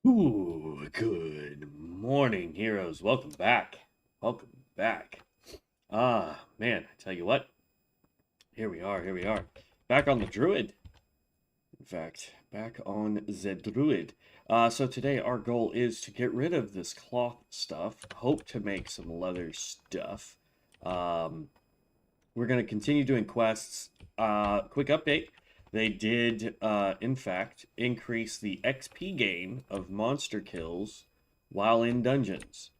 Ooh, good morning, heroes. Welcome back. Welcome back. Man, I tell you what. Here we are. Back on the Druid. In fact, back on the Druid. So today our goal is to get rid of this cloth stuff. Hope to make some leather stuff. We're going to continue doing quests. Quick update. They did, in fact, increase the XP gain of monster kills while in dungeons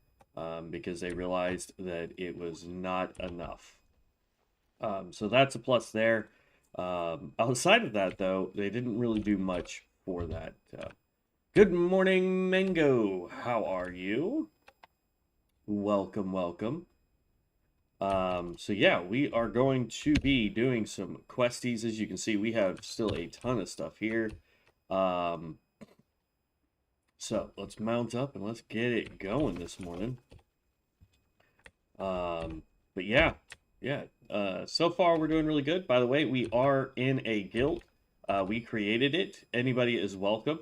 because they realized that it was not enough. So that's a plus there. Outside of that, though, they didn't really do much for that. Good morning, Mango. How are you? Welcome. So yeah, we are going to be doing some questies. As you can see, we have still a ton of stuff here. So let's mount up and let's get it going this morning. But yeah. So far we're doing really good. By the way, we are in a guild. We created it. Anybody is welcome.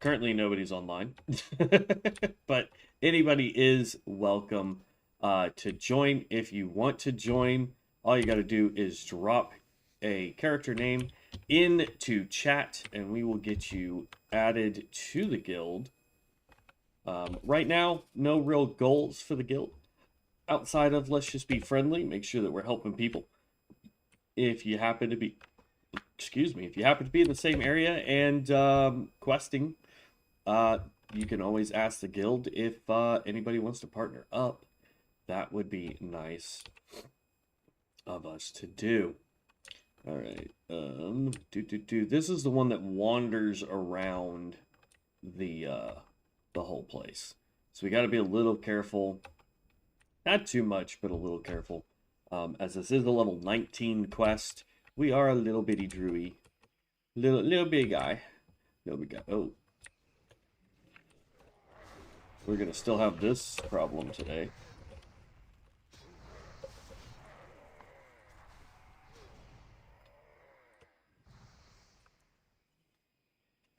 Currently nobody's online, but anybody is welcome to join. If you want to join, all you got to do is drop a character name into chat and we will get you added to the guild. Right now, no real goals for the guild outside of let's just be friendly, make sure that we're helping people. If you happen to be, if you happen to be in the same area and questing, you can always ask the guild if anybody wants to partner up. That would be nice of us to do. All right. This is the one that wanders around the whole place. So we got to be a little careful. Not too much, but a little careful. As this is a level 19 quest, we are a little bitty druid. Little big guy. Oh. We're going to still have this problem today.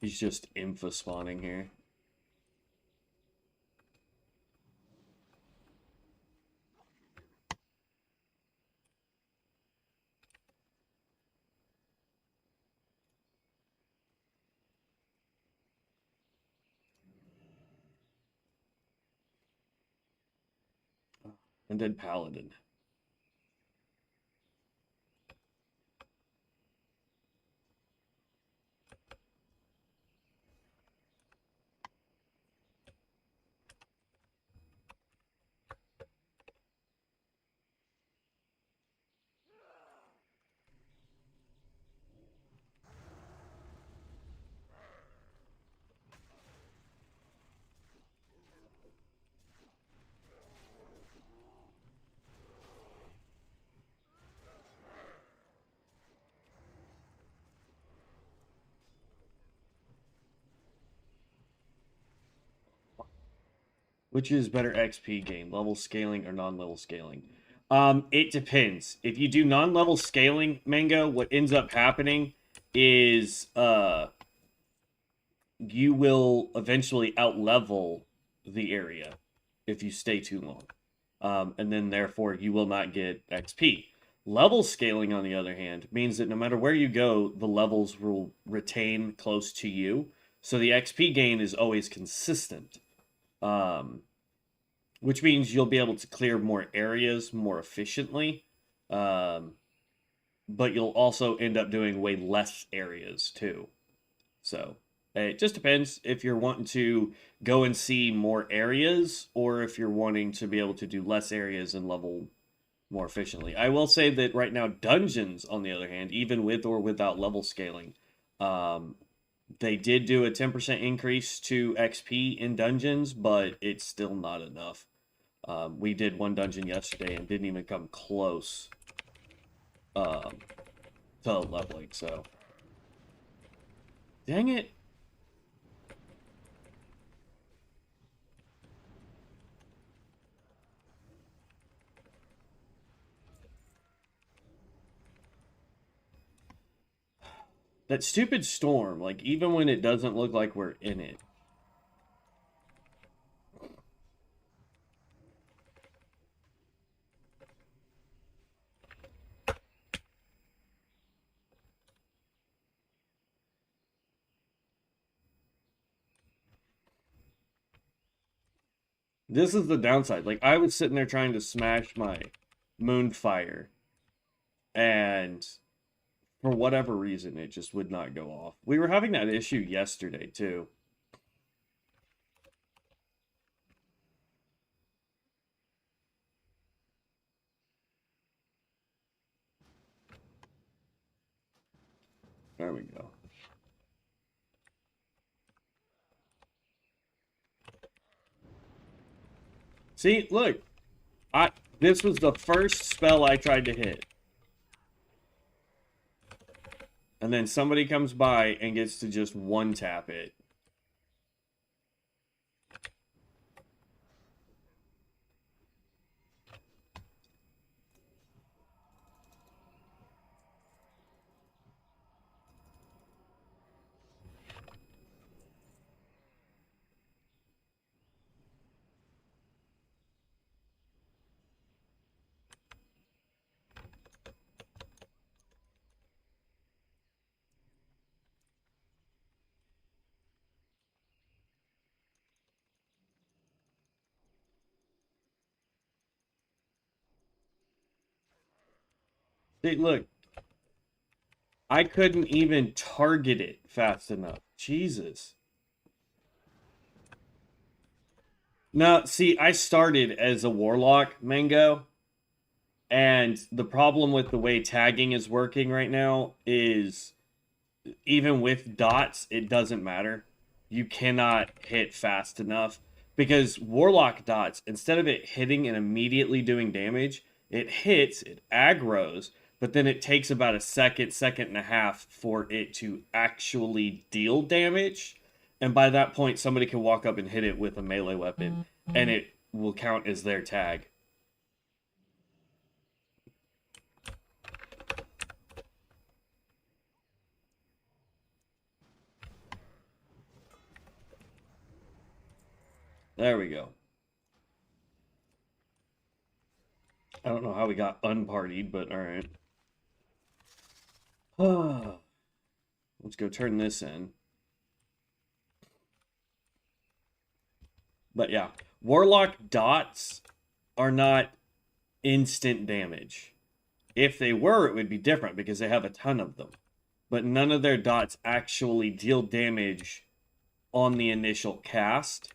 He's just info spawning here. And then Paladin. Which is better XP gain, level scaling or non-level scaling? It depends. If you do non-level scaling, Mango, what ends up happening is you will eventually outlevel the area if you stay too long. And then therefore you will not get XP. Level scaling, on the other hand, means that no matter where you go, the levels will retain close to you. So the XP gain is always consistent. Which means you'll be able to clear more areas more efficiently. But you'll also end up doing way less areas too. So it just depends if you're wanting to go and see more areas or if you're wanting to be able to do less areas and level more efficiently. I will say that right now, dungeons, on the other hand, even with or without level scaling, they did do a 10% increase to XP in dungeons, but it's still not enough. We did one dungeon yesterday and didn't even come close to leveling, so. Dang it. That stupid storm, like, even when it doesn't look like we're in it. This is the downside. Like, I was sitting there trying to smash my Moonfire, and for whatever reason, it just would not go off. We were having that issue yesterday, too. There we go. See, look. This was the first spell I tried to hit. And then somebody comes by and gets to just one-tap it. See, look. I couldn't even target it fast enough. Jesus. Now, see, I started as a warlock, Mango. And the problem with the way tagging is working right now is even with dots, it doesn't matter. You cannot hit fast enough because warlock dots, instead of it hitting and immediately doing damage, it hits, it aggroes, but then it takes about a second, second and a half for it to actually deal damage. And by that point, somebody can walk up and hit it with a melee weapon, and it will count as their tag. There we go. I don't know how we got unpartied, but alright. Let's go turn this in. But yeah, Warlock dots are not instant damage. If they were, it would be different because they have a ton of them. But none of their dots actually deal damage on the initial cast.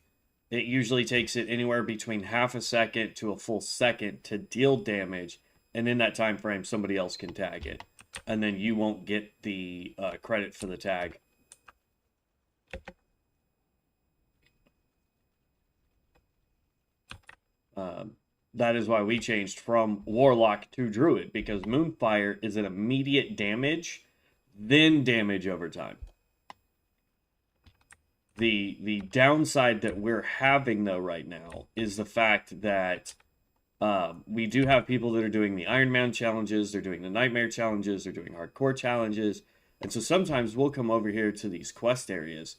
It usually takes it anywhere between half a second to a full second to deal damage. And in that time frame, somebody else can tag it. And then you won't get the credit for the tag. That is why we changed from Warlock to Druid, because Moonfire is an immediate damage, then damage over time. The downside that we're having, though, right now is the fact that we do have people that are doing the Iron Man challenges, they're doing the Nightmare challenges, they're doing hardcore challenges, and so sometimes we'll come over here to these quest areas,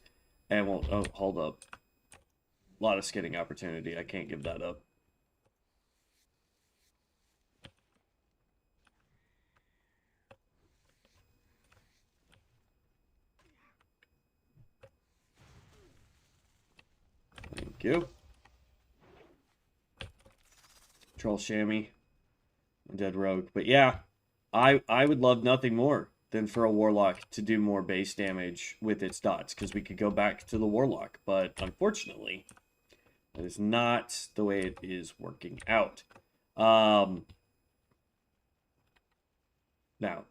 and we'll... Oh, hold up. A lot of skinning opportunity. I can't give that up. Thank you. Troll Chamois. Dead Rogue. But yeah, I would love nothing more than for a Warlock to do more base damage with its dots, because we could go back to the Warlock. But unfortunately, that is not the way it is working out. Now,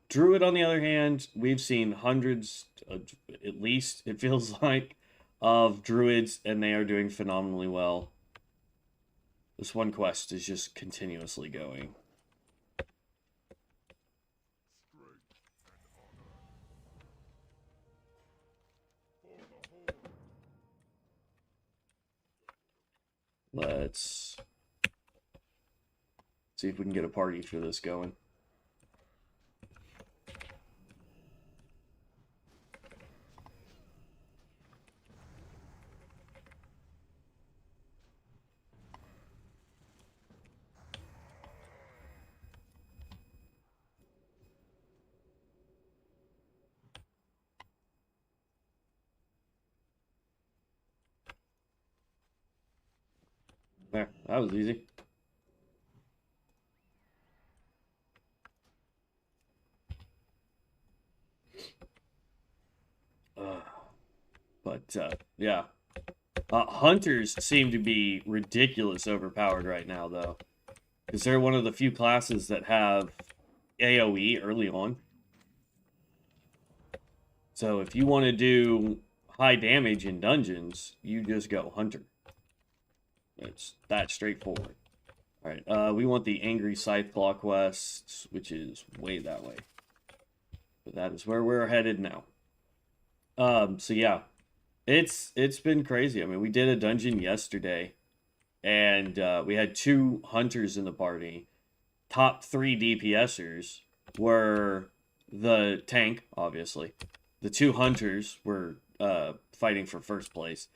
Druid, on the other hand, we've seen hundreds, at least, it feels like, of Druids, and they are doing phenomenally well. This one quest is just continuously going. Let's see if we can get a party for this going. There, that was easy. But yeah. Hunters seem to be ridiculous overpowered right now, though. Because they're one of the few classes that have AoE early on. So if you want to do high damage in dungeons, you just go Hunter. It's that straightforward. Alright, we want the Angry Scythe Claw quest, which is way that way. But that is where we're headed now. So yeah. It's been crazy. I mean, we did a dungeon yesterday, and we had 2 hunters in the party. Top 3 DPSers were the tank, obviously. The 2 hunters were fighting for first place.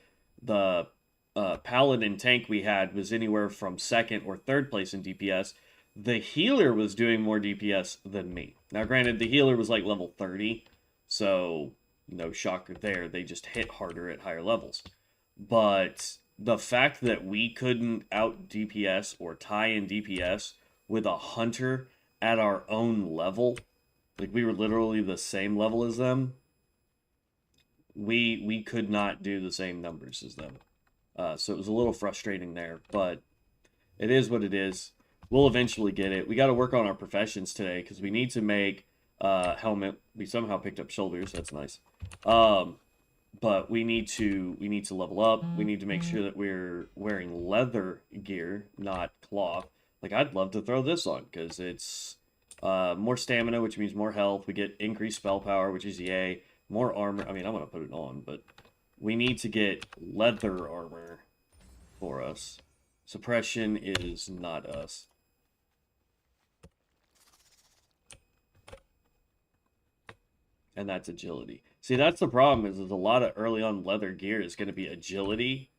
The paladin tank we had was anywhere from 2nd or 3rd place in DPS. The healer was doing more DPS than me. Now, granted, the healer was like level 30, so no shocker there. They just hit harder at higher levels. But the fact that we couldn't out DPS or tie in DPS with a hunter at our own level, like we were literally the same level as them, we could not do the same numbers as them. So it was a little frustrating there, but it is what it is. We'll eventually get it. We got to work on our professions today because we need to make helmet. We somehow picked up shoulders. That's nice. But we need to level up. We need to make sure that we're wearing leather gear, not cloth. Like, I'd love to throw this on because it's more stamina, which means more health. We get increased spell power, which is yay. More armor. I mean, I'm gonna put it on, but we need to get leather armor for us. Suppression is not us. And that's agility. See, that's the problem is a lot of early on leather gear is going to be agility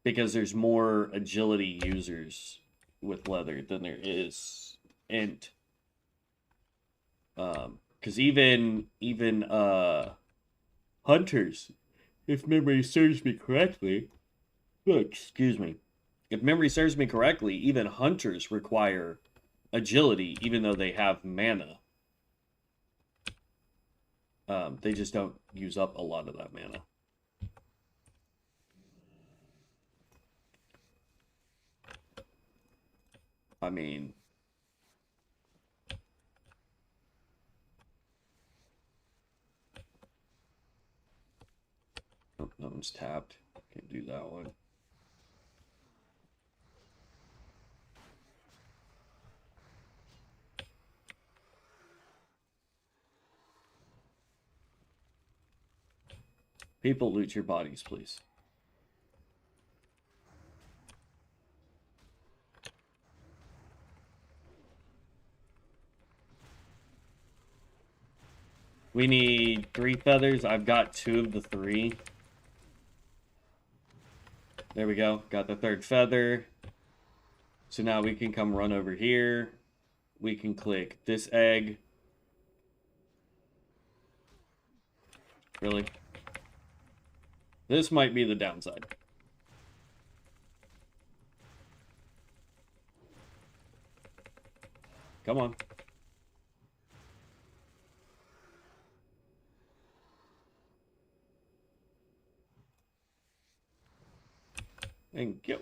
because there's more agility users with leather than there is int. Because even hunters, if memory serves me correctly, excuse me, if memory serves me correctly, even hunters require agility even though they have mana. They just don't use up a lot of that mana. I mean, oh, that one's tapped. Can't do that one. People, loot your bodies, please. We need 3 feathers. I've got 2 of the 3. There we go. Got the 3rd feather. So now we can come run over here. We can click this egg. Really? This might be the downside. Come on. And go.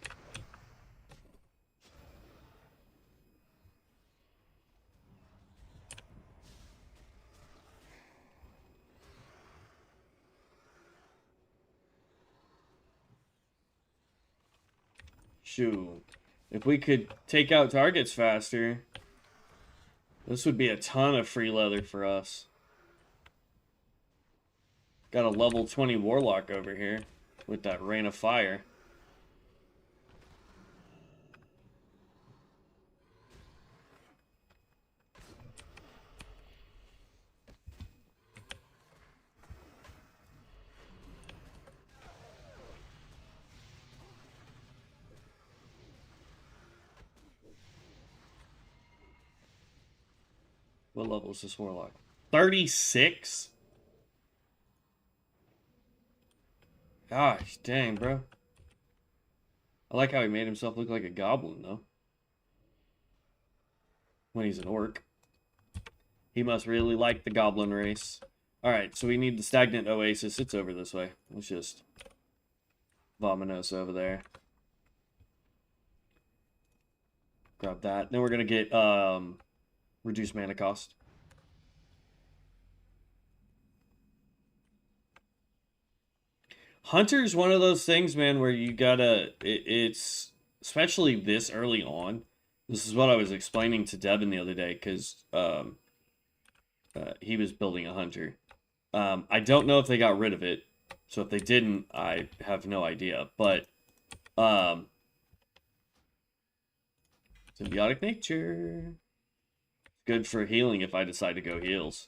Shoot. If we could take out targets faster, this would be a ton of free leather for us. Got a level 20 warlock over here with that rain of fire. What level is this warlock? 36? Gosh, dang, bro. I like how he made himself look like a goblin, though. When he's an orc. He must really like the goblin race. Alright, so we need the stagnant oasis. It's over this way. Let's just Vominos over there. Grab that. Then we're going to get reduced mana cost. Hunter's one of those things, man, where you gotta... It's... Especially this early on. This is what I was explaining to Devin the other day, because he was building a hunter. I don't know if they got rid of it. So if they didn't, I have no idea. But, symbiotic nature. Good for healing if I decide to go heals.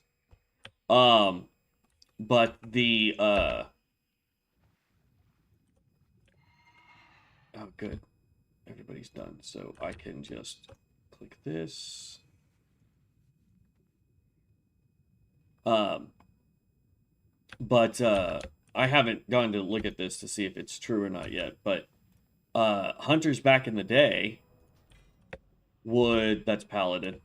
But the, oh, good. Everybody's done. So I can just click this. But I haven't gone to look at this to see if it's true or not yet. But hunters back in the day would... That's paladin.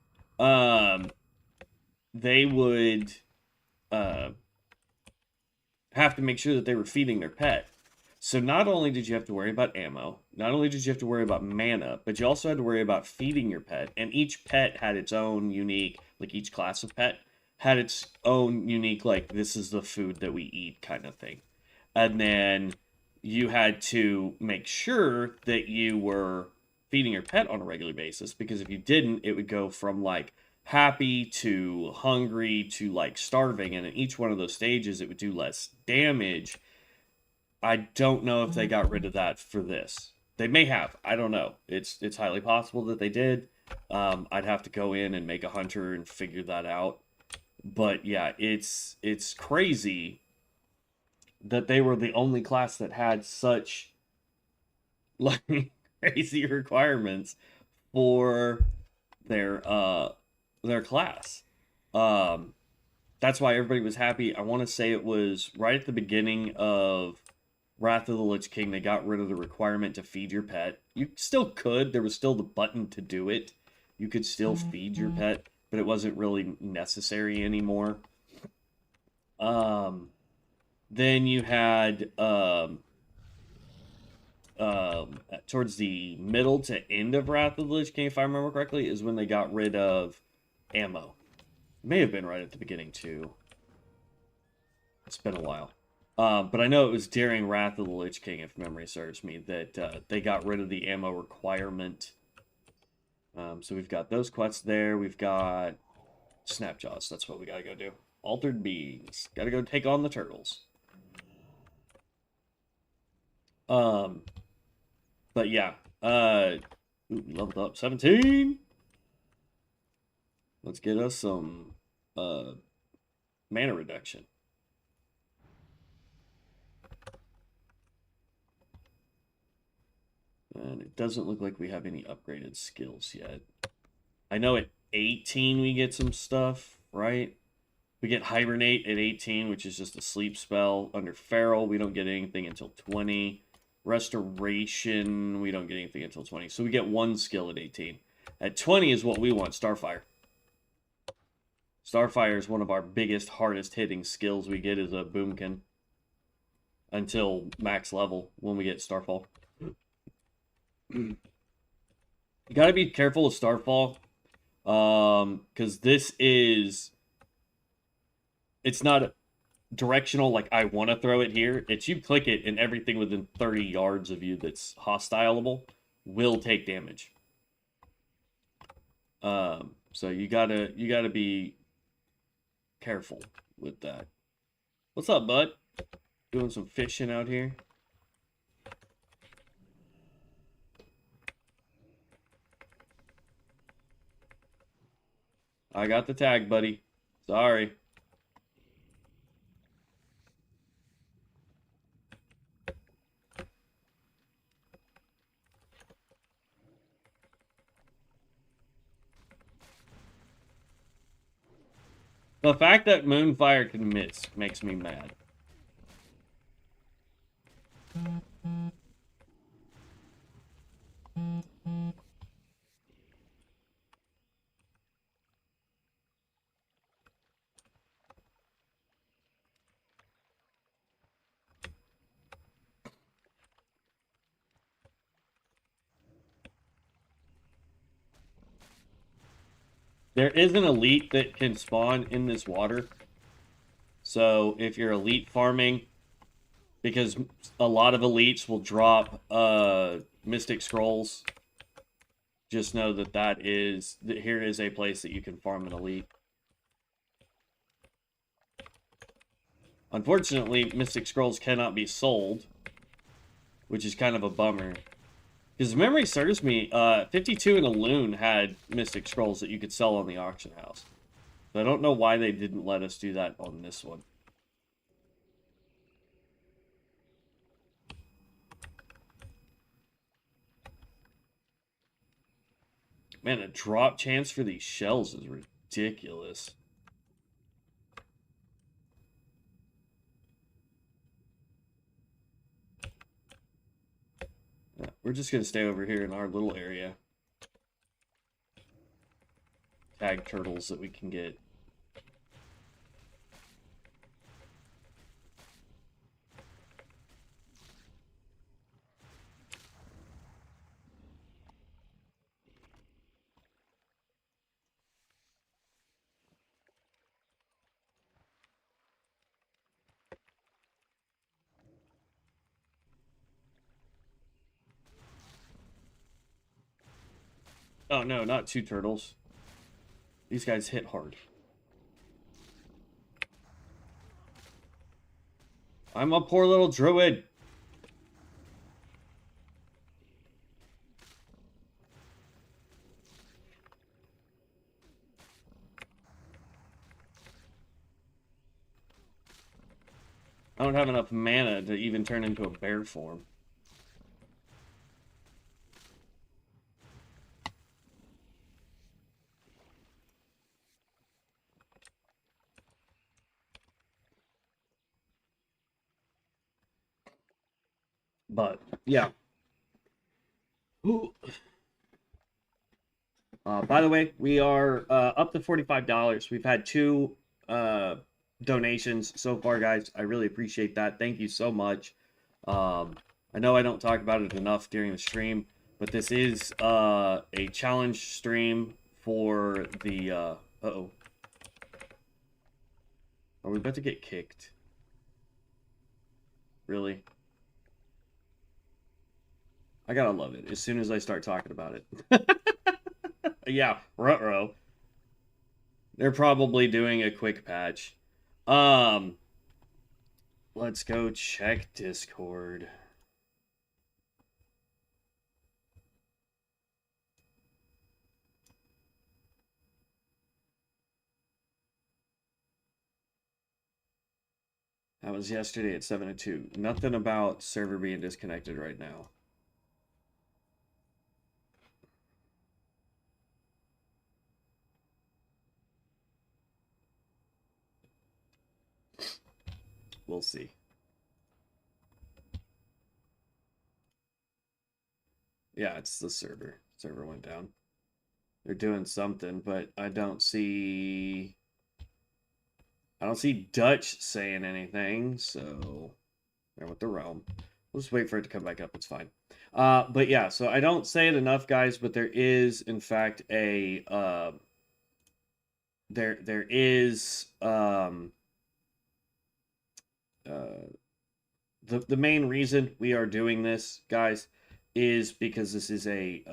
They would have to make sure that they were feeding their pet. So not only did you have to worry about ammo, not only did you have to worry about mana, but you also had to worry about feeding your pet. And each pet had its own unique, like each class of pet, had its own unique, like, this is the food that we eat kind of thing. And then you had to make sure that you were feeding your pet on a regular basis, because if you didn't, it would go from, like, happy to hungry to, like, starving. And in each one of those stages, it would do less damage. I don't know if they got rid of that for this. They may have. I don't know. It's highly possible that they did. I'd have to go in and make a hunter and figure that out. But yeah, it's crazy that they were the only class that had such, like, crazy requirements for their class. That's why everybody was happy. I want to say it was right at the beginning of Wrath of the Lich King, they got rid of the requirement to feed your pet. You still could. There was still the button to do it. You could still feed your pet, but it wasn't really necessary anymore. Then you had towards the middle to end of Wrath of the Lich King, if I remember correctly, is when they got rid of ammo. It may have been right at the beginning too. It's been a while. But I know it was during Wrath of the Lich King, if memory serves me, that they got rid of the ammo requirement. So we've got those quests there. We've got Snapjaws. That's what we gotta go do. Altered Beings. Gotta go take on the turtles. But yeah. Leveled up 17. Let's get us some mana reduction. And it doesn't look like we have any upgraded skills yet. I know at 18 we get some stuff, right? We get Hibernate at 18, which is just a sleep spell. Under Feral, we don't get anything until 20. Restoration, we don't get anything until 20. So we get one skill at 18. At 20 is what we want, Starfire. Starfire is one of our biggest, hardest hitting skills we get as a boomkin. Until max level, when we get Starfall. You gotta be careful with Starfall, because this is... It's not directional, like I want to throw it here. It's you click it, and everything within 30 yards of you that's hostileable will take damage. So you gotta be careful with that. What's up, bud? Doing some fishing out here. I got the tag, buddy. Sorry. The fact that Moonfire can miss makes me mad. There is an elite that can spawn in this water. So if you're elite farming, because a lot of elites will drop Mystic Scrolls, just know that here is a place that you can farm an elite. Unfortunately, Mystic Scrolls cannot be sold, which is kind of a bummer. Because memory serves me, 52 and a Loon had Mystic Scrolls that you could sell on the auction house. So I don't know why they didn't let us do that on this one. Man, the drop chance for these shells is ridiculous. Yeah, we're just going to stay over here in our little area. Tag turtles that we can get. Oh no, not two turtles. These guys hit hard. I'm a poor little druid. I don't have enough mana to even turn into a bear form. But, yeah. Ooh. By the way, we are up to $45. We've had 2 donations so far, guys. I really appreciate that. Thank you so much. I know I don't talk about it enough during the stream, but this is a challenge stream for the... uh-oh. Are we about to get kicked? Really? I gotta love it as soon as I start talking about it. Yeah, ruh-roh. They're probably doing a quick patch. Let's go check Discord. That was yesterday at 7:02. Nothing about server being disconnected right now. We'll see. Yeah, it's the server. Server went down. They're doing something, but I don't see Dutch saying anything, so they're with the realm. We'll just wait for it to come back up. It's fine. But yeah, so I don't say it enough, guys, but there is, in fact, a there is the main reason we are doing this, guys, is because this is a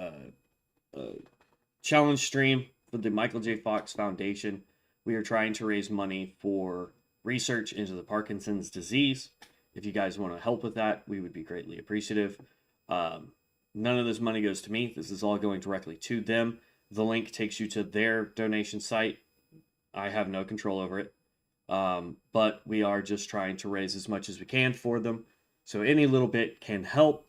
challenge stream for the Michael J. Fox Foundation. We are trying to raise money for research into the Parkinson's disease. If you guys want to help with that, we would be greatly appreciative. None of this money goes to me. This is all going directly to them. The link takes you to their donation site. I have no control over it. But we are just trying to raise as much as we can for them. So any little bit can help,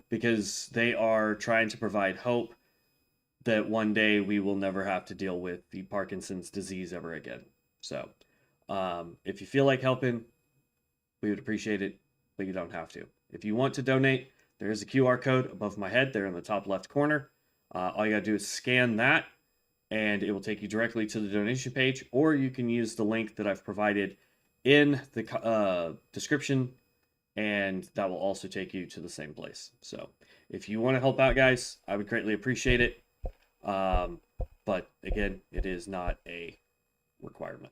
because they are trying to provide hope that one day we will never have to deal with the Parkinson's disease ever again. So if you feel like helping, we would appreciate it, but you don't have to. If you want to donate, there is a QR code above my head there in the top left corner. All you got to do is scan that, and it will take you directly to the donation page, or you can use the link that I've provided in the description, and that will also take you to the same place. So if you want to help out, guys, I would greatly appreciate it. But again, it is not a requirement.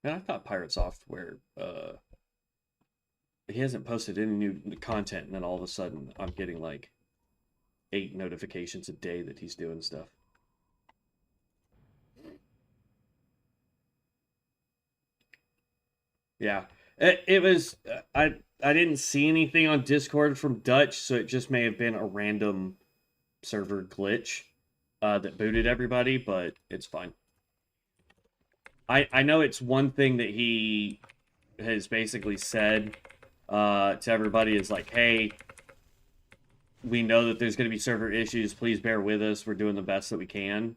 Man, I thought Pirate Software, he hasn't posted any new content, and then all of a sudden I'm getting like 8 notifications a day that he's doing stuff. Yeah, it was. I didn't see anything on Discord from Dutch, so it just may have been a random server glitch that booted everybody, but it's fine. I know it's one thing that he has basically said to everybody is like, hey, we know that there's going to be server issues. Please bear with us. We're doing the best that we can.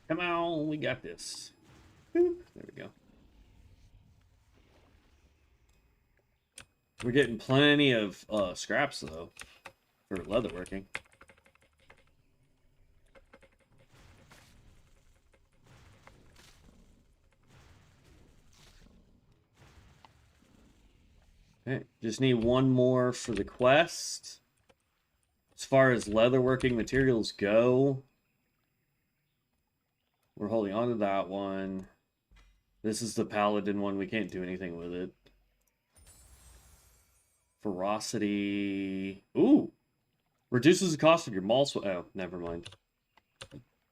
Come on, we got this. Boop. There we go. We're getting plenty of scraps, though, for leatherworking. Okay, just need one more for the quest. As far as leatherworking materials go, we're holding on to that one. This is the paladin one. We can't do anything with it. Ferocity. Ooh. Reduces the cost of your maul. Oh, never mind.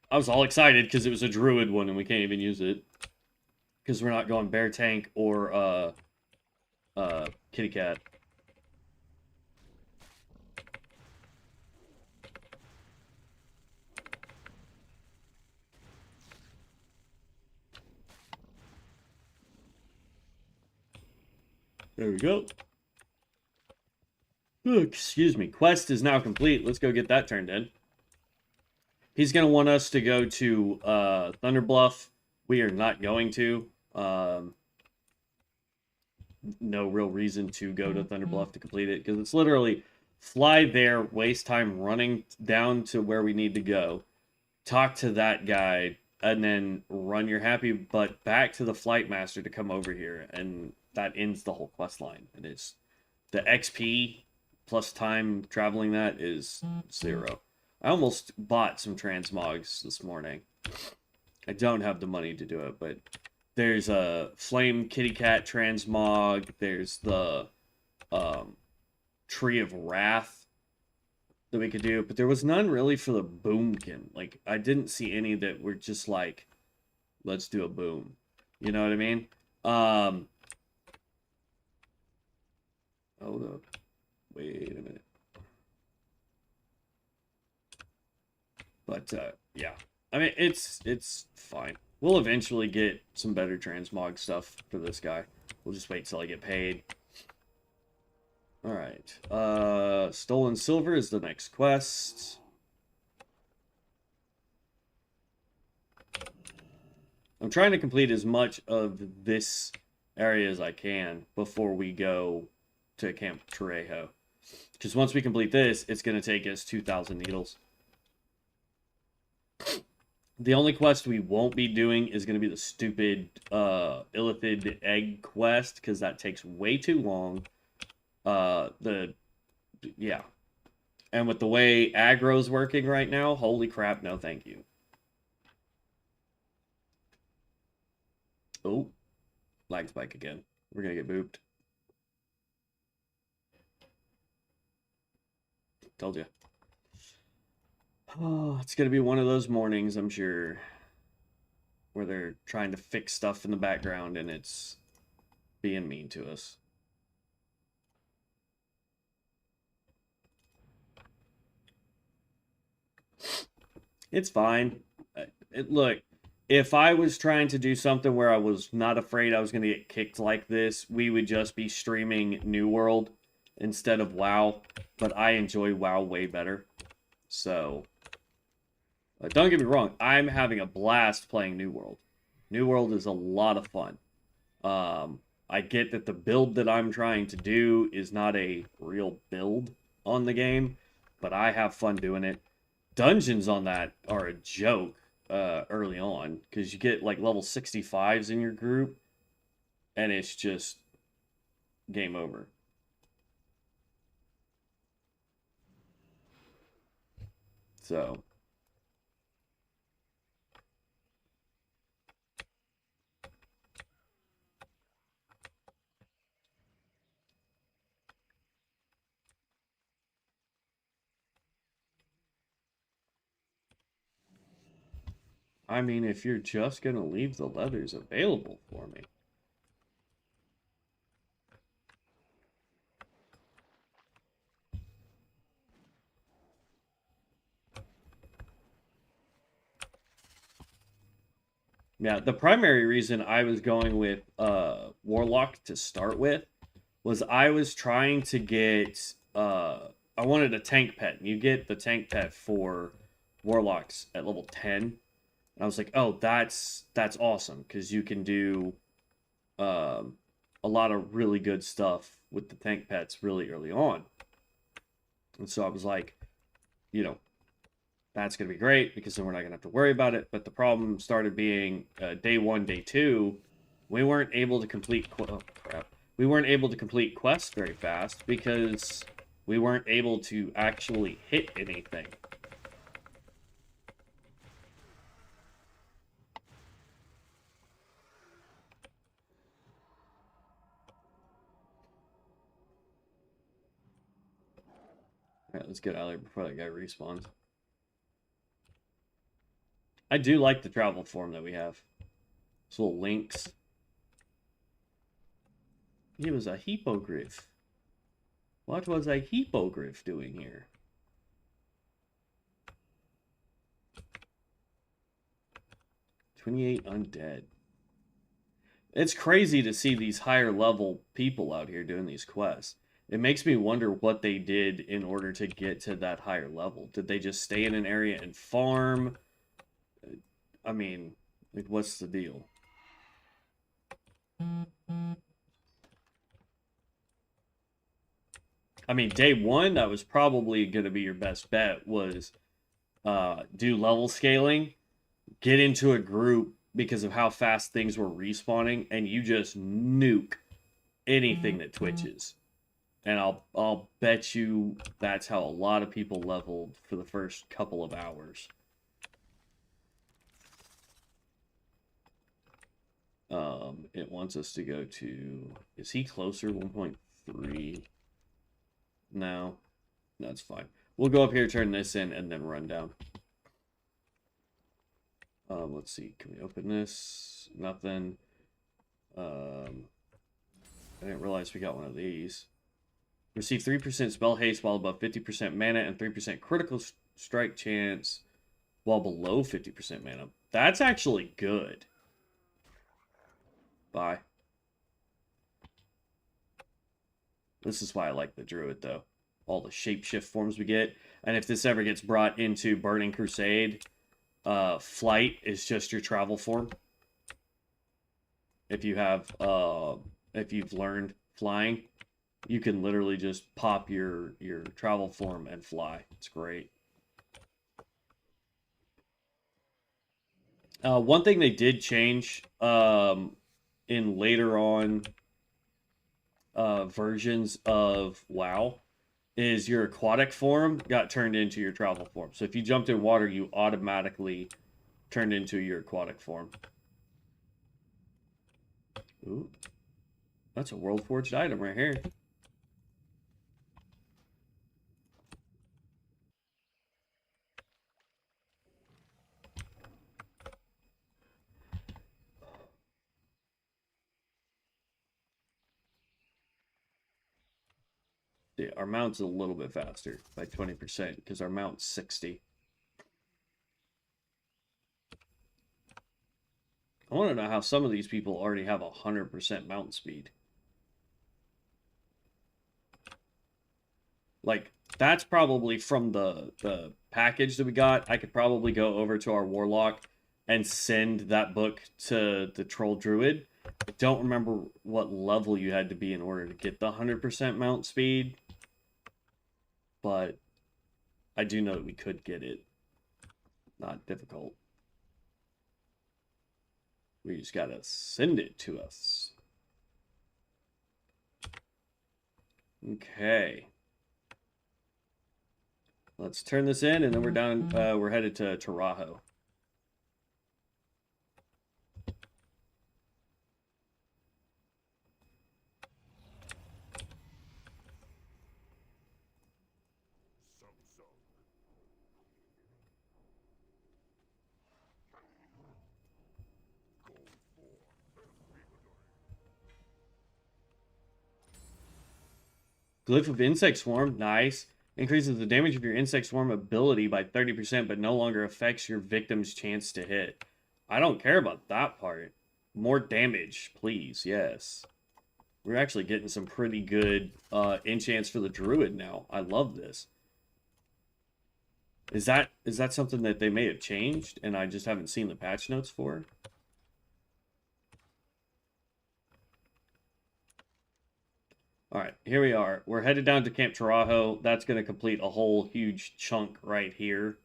I was all excited because it was a druid one and we can't even use it. Because we're not going bear tank or kitty cat. There we go. Ooh, excuse me. Quest is now complete. Let's go get that turned in. He's going to want us to go to Thunderbluff. We are not going to. No real reason to go to Thunderbluff to complete it. Because it's literally fly there, waste time running down to where we need to go. Talk to that guy. And then run your happy butt back to the Flight Master to come over here. And that ends the whole quest line. It is the XP plus time traveling that is 0. I almost bought some transmogs this morning. I don't have the money to do it, but there's a flame kitty cat transmog. There's the Tree of Wrath that we could do, but there was none really for the boomkin. Like, I didn't see any that were just like, let's do a boom. You know what I mean? Hold up. Wait a minute. But, yeah. I mean, it's fine. We'll eventually get some better transmog stuff for this guy. We'll just wait till I get paid. Alright. Stolen Silver is the next quest. I'm trying to complete as much of this area as I can before we go to Camp Trejo. Because once we complete this, it's going to take us 2,000 needles. The only quest we won't be doing is going to be the stupid Illithid egg quest, because that takes way too long. Yeah. And with the way aggro's working right now, holy crap, no thank you. Oh, lag spike again. We're going to get booped. Told you. Oh, it's going to be one of those mornings, I'm sure, where they're trying to fix stuff in the background and it's being mean to us. It's fine. Look, if I was trying to do something where I was not afraid I was going to get kicked like this, we would just be streaming New World instead of WoW. But I enjoy WoW way better. So, don't get me wrong. I'm having a blast playing New World. New World is a lot of fun. I get that the build that I'm trying to do is not a real build on the game, but I have fun doing it. Dungeons on that are a joke early on, because you get like level 65s in your group, and it's just game over. So I mean, if you're just gonna leave the leathers available for me. Yeah, the primary reason I was going with Warlock to start with was I was trying to get I wanted a tank pet. You get the tank pet for Warlocks at level 10. And I was like, "Oh, that's awesome, because you can do a lot of really good stuff with the tank pets really early on." And so I was like, you know, that's going to be great, because then we're not going to have to worry about it. But the problem started being day 1, day 2, we weren't able to complete we weren't able to complete quests very fast, because we weren't able to actually hit anything. Alright, let's get out of there before that guy respawns. I do like the travel form that we have. These little links. He was a hippogriff. What was a hippogriff doing here? "28 undead." It's crazy to see these higher level people out here doing these quests. It makes me wonder what they did in order to get to that higher level. Did they just stay in an area and farm? I mean, like, what's the deal? I mean, day 1, that was probably going to be your best bet, was do level scaling, get into a group because of how fast things were respawning, and you just nuke anything that twitches. And I'll bet you that's how a lot of people leveled for the first couple of hours. It wants us to go to... Is he closer? 1.3. No. That's fine. We'll go up here, turn this in, and then run down. Let's see. Can we open this? Nothing. I didn't realize we got one of these. Receive 3% spell haste while above 50% mana and 3% critical strike chance while below 50% mana. That's actually good. Bye. This is why I like the Druid, though. All the shapeshift forms we get. And if this ever gets brought into Burning Crusade, Flight is just your travel form. If you have, if you've learned flying, you can literally just pop your travel form and fly. It's great. One thing they did change in later on versions of WoW is your aquatic form got turned into your travel form. So if you jumped in water, you automatically turned into your aquatic form. Ooh, that's a world forged item right here. Yeah, our mount's a little bit faster by 20% because our mount's 60. I want to know how some of these people already have 100% mount speed. Like, that's probably from the package that we got. I could probably go over to our Warlock and send that book to the Troll Druid I don't remember what level you had to be in order to get the 100% mount speed, but I do know that we could get it. Not difficult. We just gotta send it to us. Okay. Let's turn this in, and then we're down. We're headed to Tarajo. Glyph of Insect Swarm, nice. Increases the damage of your Insect Swarm ability by 30%, but no longer affects your victim's chance to hit. I don't care about that part. More damage, please, yes. We're actually getting some pretty good enchants for the Druid now. I love this. Is that something that they may have changed, and I just haven't seen the patch notes for? All right, here we are. We're headed down to Camp Tarajo. That's going to complete a whole huge chunk right here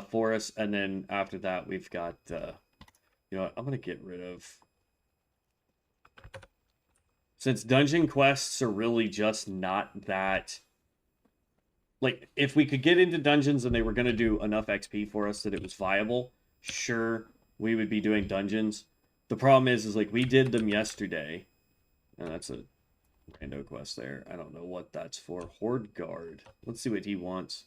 for us. And then after that, we've got, you know what? I'm going to get rid of... Since dungeon quests are really just not that... Like, if we could get into dungeons and they were going to do enough XP for us that it was viable, sure, we would be doing dungeons. The problem is like, we did them yesterday. And that's a... rando quest there. I don't know what that's for. Horde Guard. Let's see what he wants.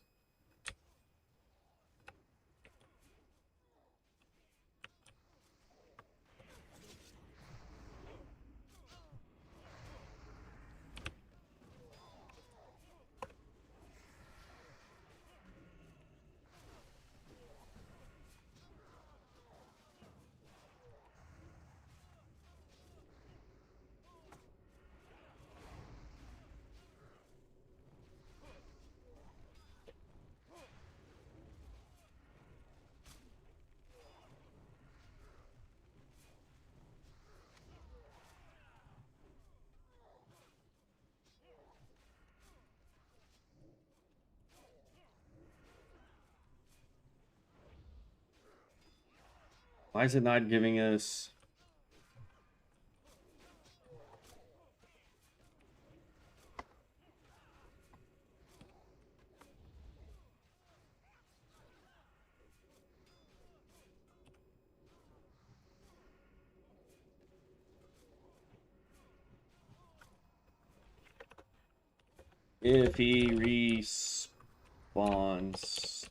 Why is it not giving us... If he respawns...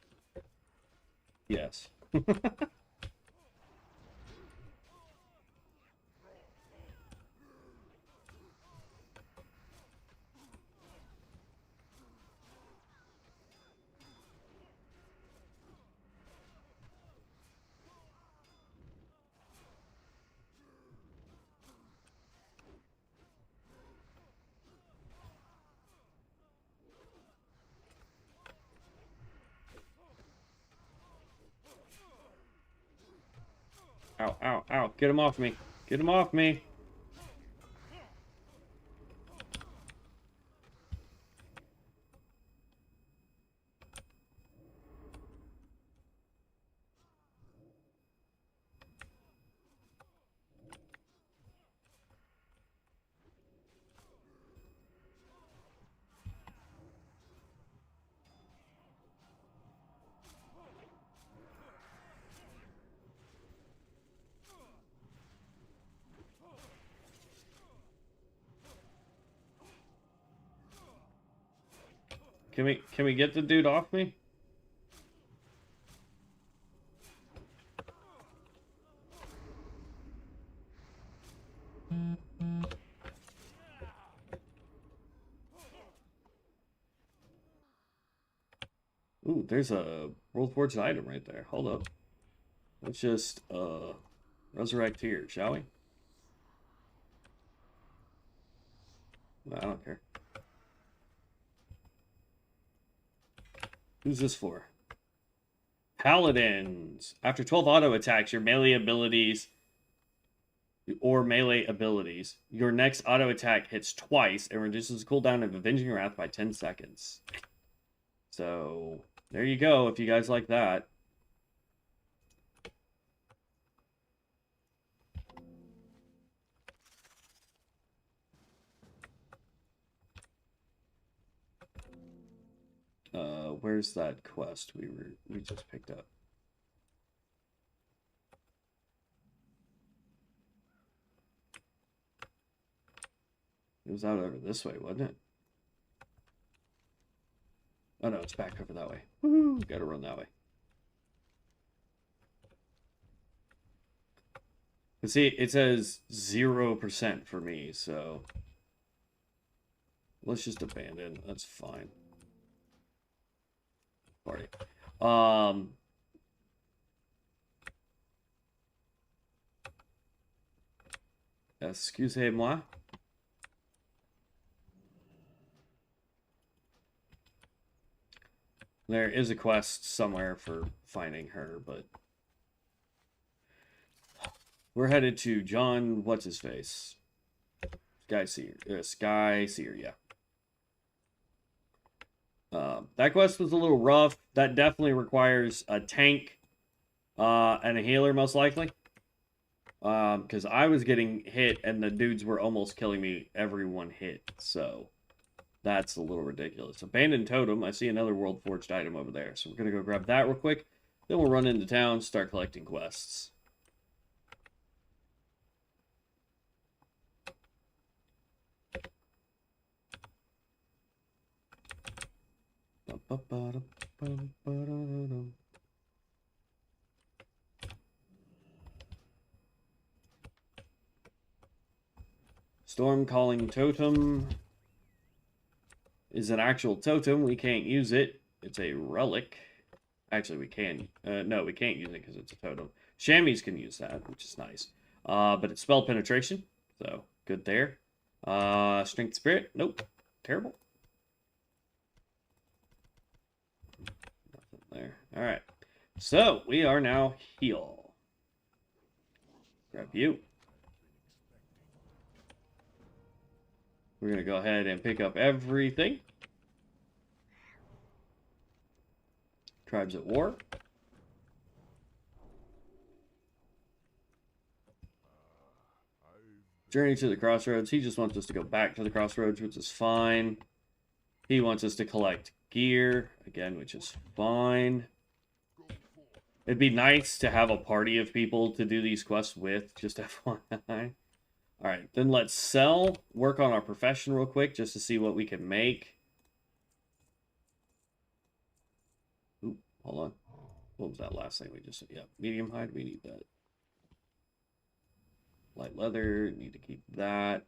Yes. Ow, ow, ow. Get him off me. Get him off me. Can we get the dude off me? Ooh, there's a World Forged item right there. Hold up. Let's just resurrect here, shall we? Well, I don't care. Who's this for? Paladins. After 12 auto attacks, your melee abilities or melee abilities. Your next auto attack hits twice and reduces the cooldown of Avenging Wrath by 10 seconds. So, there you go, if you guys like that. Where's that quest we just picked up? It was out over this way, wasn't it? Oh no, it's back over that way. Woohoo! Gotta run that way. But see, it says 0% for me, so let's just abandon. That's fine. Party. Excusez-moi. There is a quest somewhere for finding her, but we're headed to John, what's his face? Sky Seer, yeah. That quest was a little rough. That definitely requires a tank and a healer, most likely. Because I was getting hit and the dudes were almost killing me every one hit. So that's a little ridiculous. Abandoned Totem. I see another World Forged item over there. So we're going to go grab that real quick. Then we'll run into town, start collecting quests. Storm Calling Totem is an actual totem. We can't use it. It's a relic. Actually, we can. No, we can't use it because it's a totem. Chamois can use that, which is nice. But it's spell penetration, so good there. Strength Spirit, nope. Terrible. Nothing there. All right. So we are now heal. Grab you. We're going to go ahead and pick up everything. Tribes at War. Journey to the Crossroads. He just wants us to go back to the Crossroads, which is fine. He wants us to collect gear, again, which is fine. It'd be nice to have a party of people to do these quests with, just FYI. Alright, then let's sell, work on our profession real quick, just to see what we can make. Oop, hold on. What was that last thing we just said? Yeah, medium hide, we need that. Light leather, need to keep that.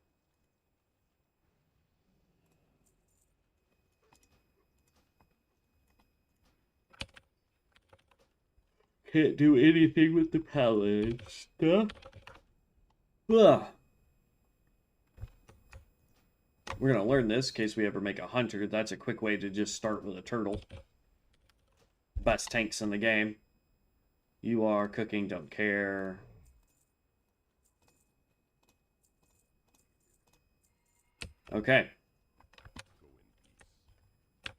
Can't do anything with the palette stuff. Ugh. We're going to learn this in case we ever make a hunter. That's a quick way to just start with a turtle. Best tanks in the game. You are cooking, don't care. Okay.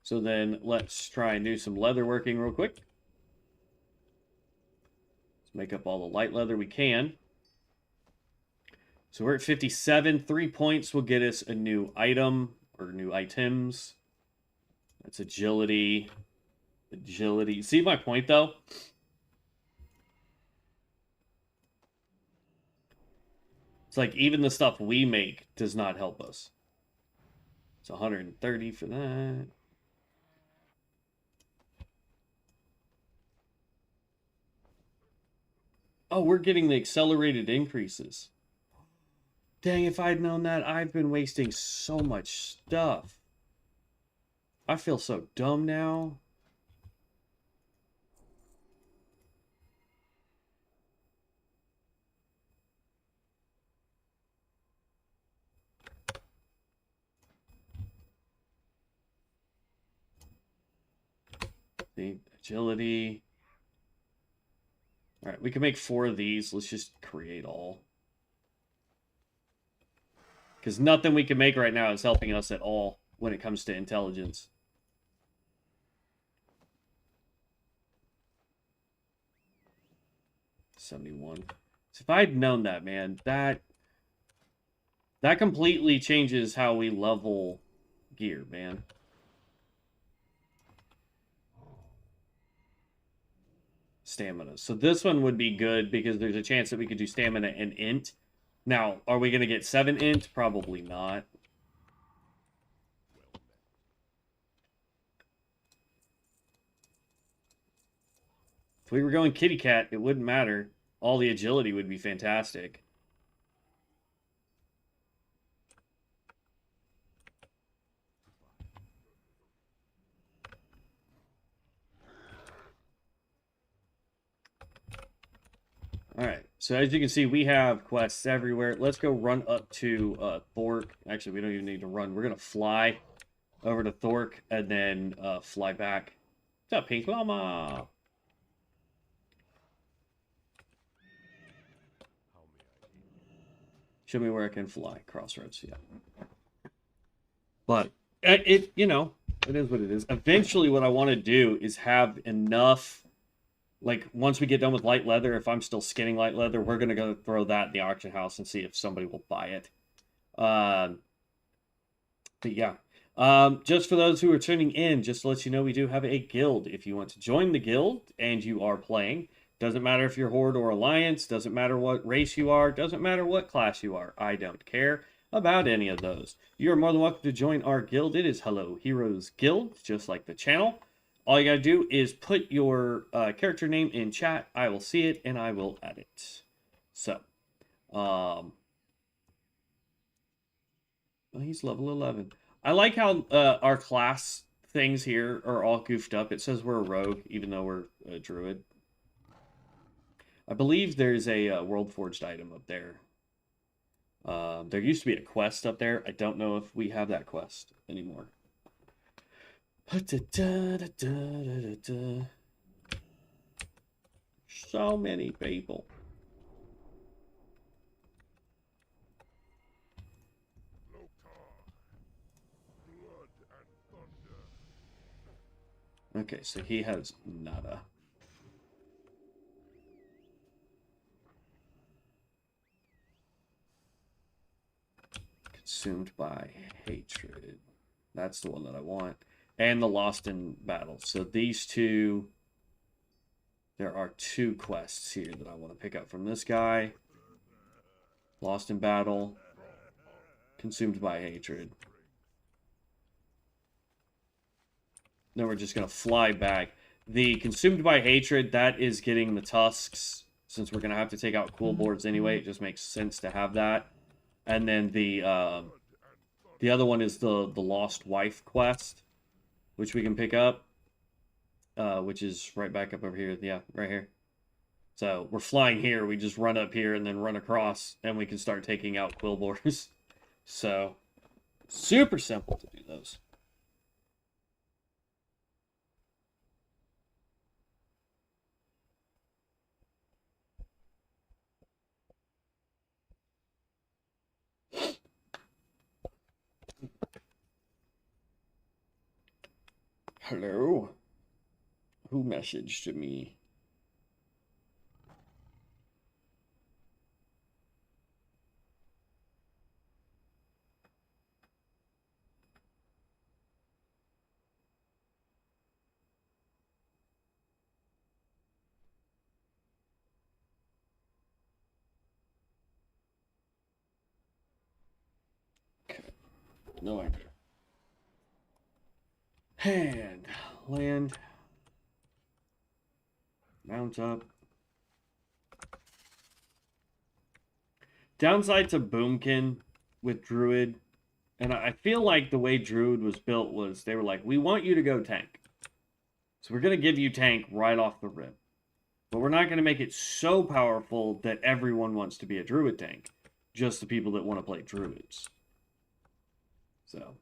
So then let's try and do some leatherworking real quick. Let's make up all the light leather we can. So we're at 57. 3 points will get us a new item or new items. That's agility. Agility. See my point, though? It's like even the stuff we make does not help us. It's 130 for that. Oh, we're getting the accelerated increases. Dang, if I'd known that, I've been wasting so much stuff. I feel so dumb now. The agility. All right, we can make 4 of these. Let's just create all. Because nothing we can make right now is helping us at all when it comes to intelligence. $71. So if I'd known that, man, that completely changes how we level gear, man. Stamina. So this one would be good because there's a chance that we could do stamina and int. Now, are we going to get 7 int? Probably not. If we were going kitty cat, it wouldn't matter. All the agility would be fantastic. Alright, so as you can see, we have quests everywhere. Let's go run up to Thork. Actually, we don't even need to run. We're going to fly over to Thork and then fly back. What's up, Pink Mama? Show me where I can fly. Crossroads, yeah. But, it you know, it is what it is. Eventually, what I want to do is have enough... Like, once we get done with light leather, if I'm still skinning light leather, we're going to go throw that in the auction house and see if somebody will buy it. But yeah. Just for those who are tuning in, just to let you know, we do have a guild. If you want to join the guild and you are playing, doesn't matter if you're Horde or Alliance, doesn't matter what race you are, doesn't matter what class you are. I don't care about any of those. You're more than welcome to join our guild. It is Hello Heroes Guild, just like the channel. All you gotta do is put your character name in chat. I will see it, and I will add it. So, well, he's level 11. I like how our class things here are all goofed up. It says we're a rogue, even though we're a druid. I believe there's a World Forged item up there. There used to be a quest up there. I don't know if we have that quest anymore. So many people. Okay, so he has nada. Consumed by hatred. That's the one that I want. And the Lost in Battle. So these two, there are 2 quests here that I want to pick up from this guy. Lost in Battle. Consumed by hatred. Then we're just going to fly back. The Consumed by Hatred, that is getting the tusks. Since we're going to have to take out cool boards anyway, it just makes sense to have that. And then the other one is the Lost Wife quest, which we can pick up, which is right back up over here. Yeah, right here. So we're flying here. We just run up here and then run across, and we can start taking out quill boars. So super simple to do those. Hello? Who messaged me? Okay. No idea. And land. Mount up. Downside to Boomkin with Druid, and I feel like the way Druid was built was they were like, we want you to go tank. So we're going to give you tank right off the rip. But we're not going to make it so powerful that everyone wants to be a Druid tank. Just the people that want to play Druids. So.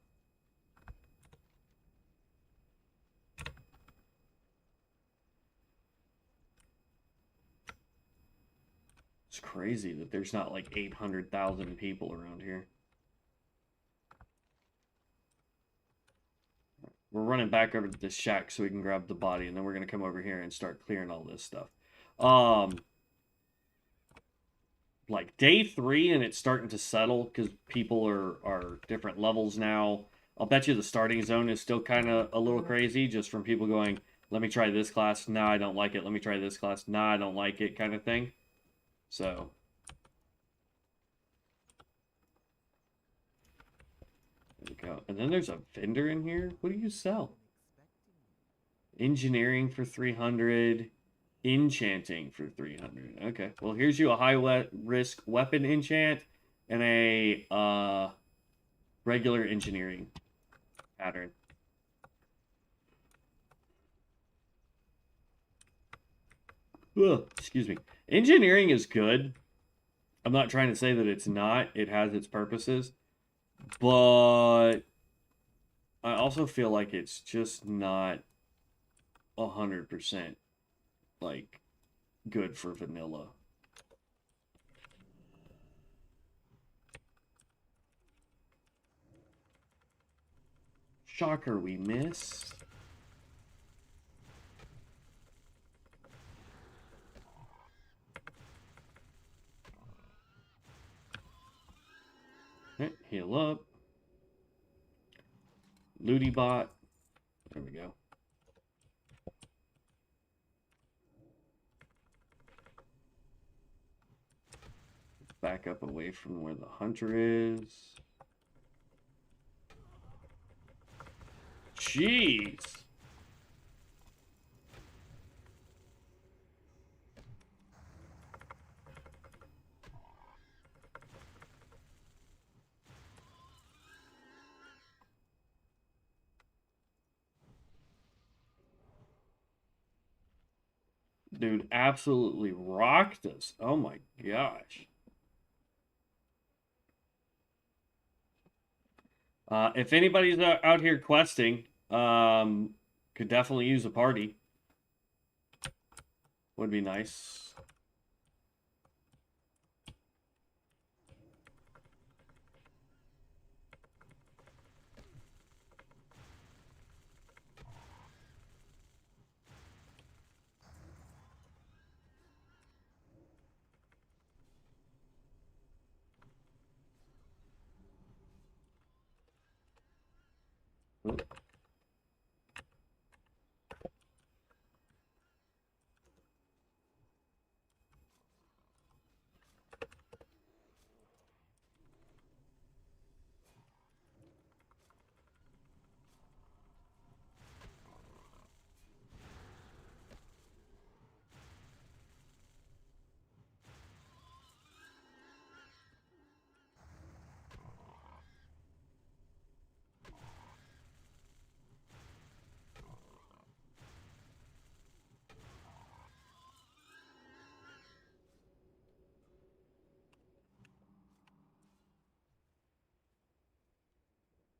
It's crazy that there's not like 800,000 people around here. we're running back over to this shack so we can grab the body, and then we're gonna come over here and start clearing all this stuff. Like day 3, and it's starting to settle because people are different levels now. I'll bet you the starting zone is still kind of a little crazy, just from people going, let me try this class. Nah, I don't like it. Let me try this class. Nah, I don't like it, kind of thing. So there we go. And then there's a vendor in here. What do you sell? Engineering for 300. Enchanting for 300. Okay. Well, here's you a high risk weapon enchant and a regular engineering pattern. Ugh, excuse me. Engineering is good. I'm not trying to say that it's not. It has its purposes. But I also feel like it's just not 100% like good for vanilla. Shocker, we missed. Okay, heal up. Looty bot. There we go. Back up away from where the hunter is. Jeez. Dude absolutely rocked us. Oh my gosh. If anybody's out here questing, could definitely use a party. Would be nice.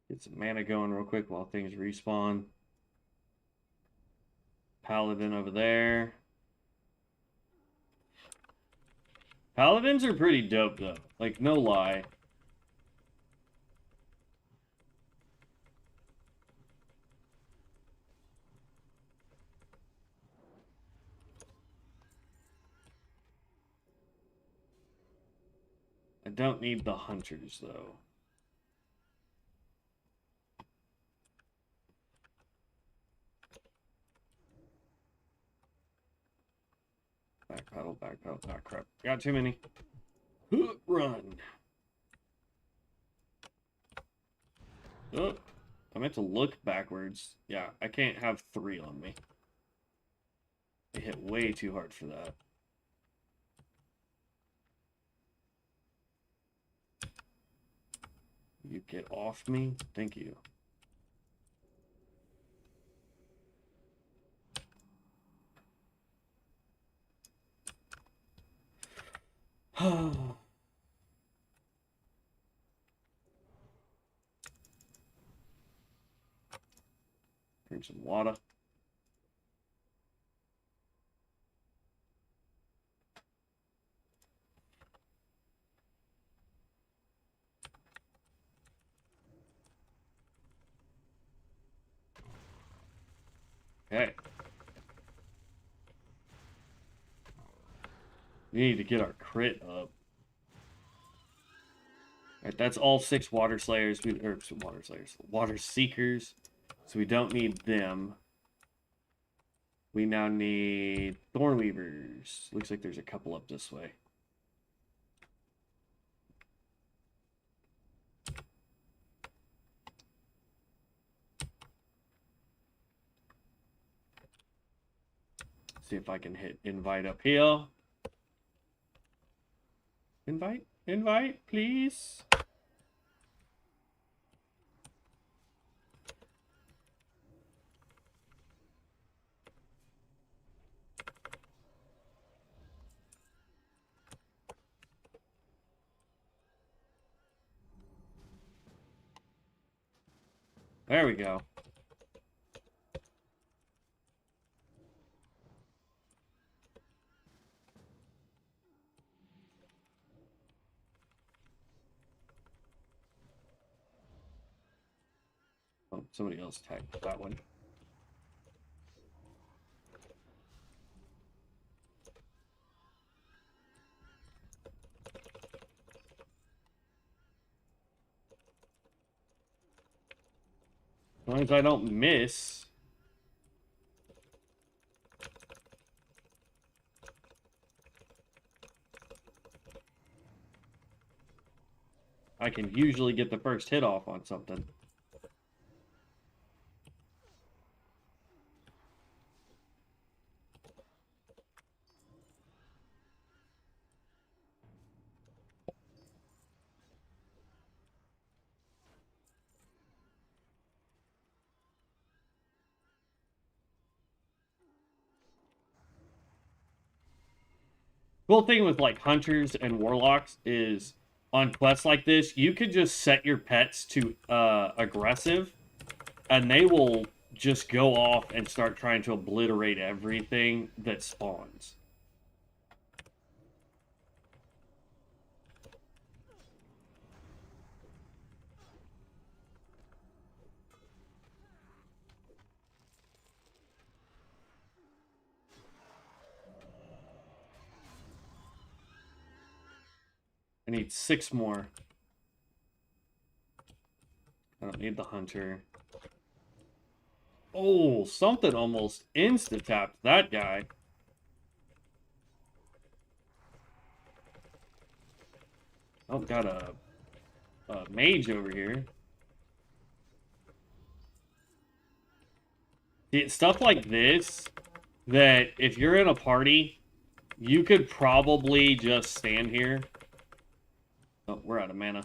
Get some mana going real quick while things respawn. Paladin over there. Paladins are pretty dope, though. Like, no lie. I don't need the hunters, though. Backpedal, backpedal, ah, crap. Got too many. Run. Oh, I meant to look backwards. Yeah, I can't have 3 on me. I hit way too hard for that. You get off me? Thank you. Drink some water. Okay. We need to get our crit up. Alright, that's all 6 water slayers. Water seekers. So we don't need them. We now need Thornweavers. Looks like there's a couple up this way. See if I can hit invite up here. Invite, please. There we go. Oh, somebody else tagged that one. As long as I don't miss. I can usually get the first hit off on something. Cool thing with like hunters and warlocks is on quests like this, you could just set your pets to aggressive, and they will just go off and start trying to obliterate everything that spawns. I need 6 more. I don't need the hunter. Oh, something almost insta-tapped that guy. Oh, got a mage over here. See, stuff like this, that if you're in a party, you could probably just stand here. Oh, we're out of mana.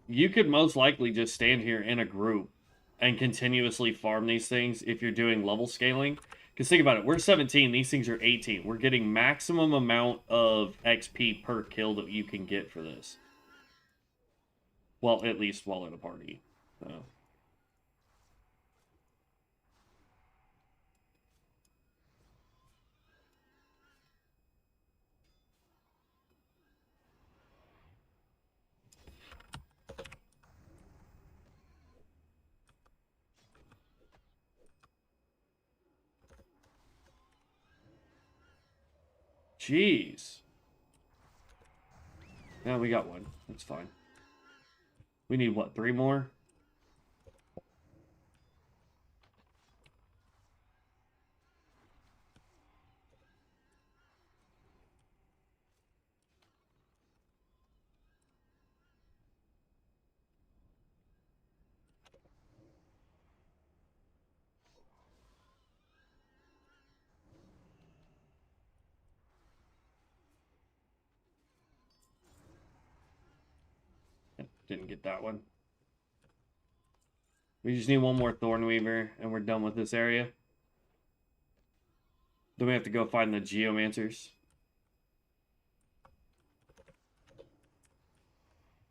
You could most likely just stand here in a group and continuously farm these things if you're doing level scaling. Because think about it, we're 17, these things are 18. We're getting maximum amount of XP per kill that you can get for this. Well, at least while in a party. So. Jeez. Yeah, we got one. That's fine. We need, what, 3 more? Didn't get that one. We just need one more Thornweaver, and we're done with this area. Then we have to go find the Geomancers.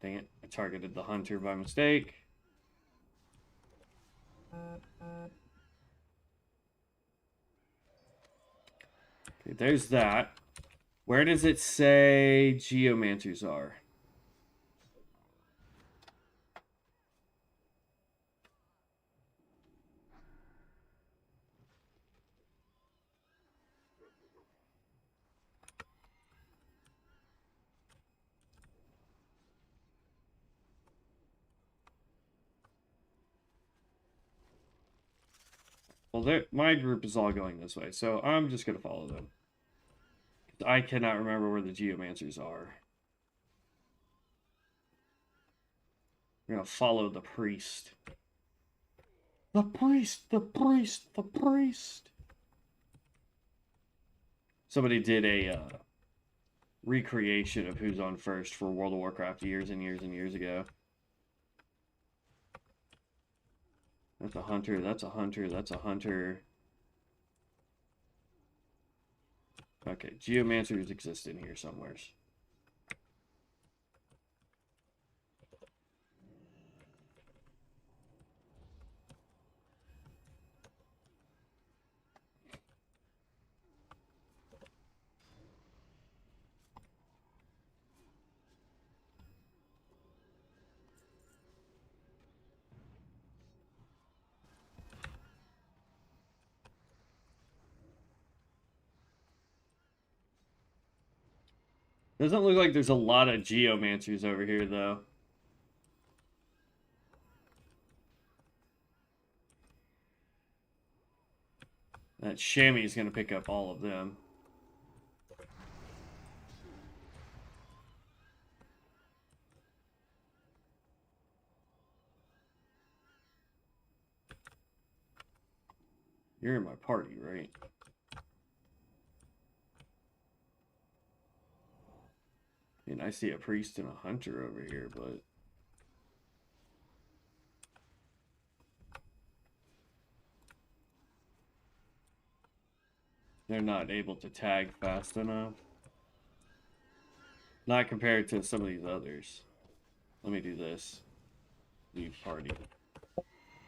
Dang it, I targeted the hunter by mistake. Okay, there's that. Where does it say Geomancers are? Well, my group is all going this way, so I'm just going to follow them. I cannot remember where the geomancers are. We're going to follow the priest. The priest! The priest! The priest! Somebody did a recreation of Who's on First for World of Warcraft years and years and years ago. That's a hunter, that's a hunter, that's a hunter. Okay, geomancers exist in here somewhere. Doesn't look like there's a lot of geomancers over here, though. That chamois is going to pick up all of them. You're in my party, right? I mean, I see a priest and a hunter over here, but... they're not able to tag fast enough. Not compared to some of these others. Let me do this. Leave party.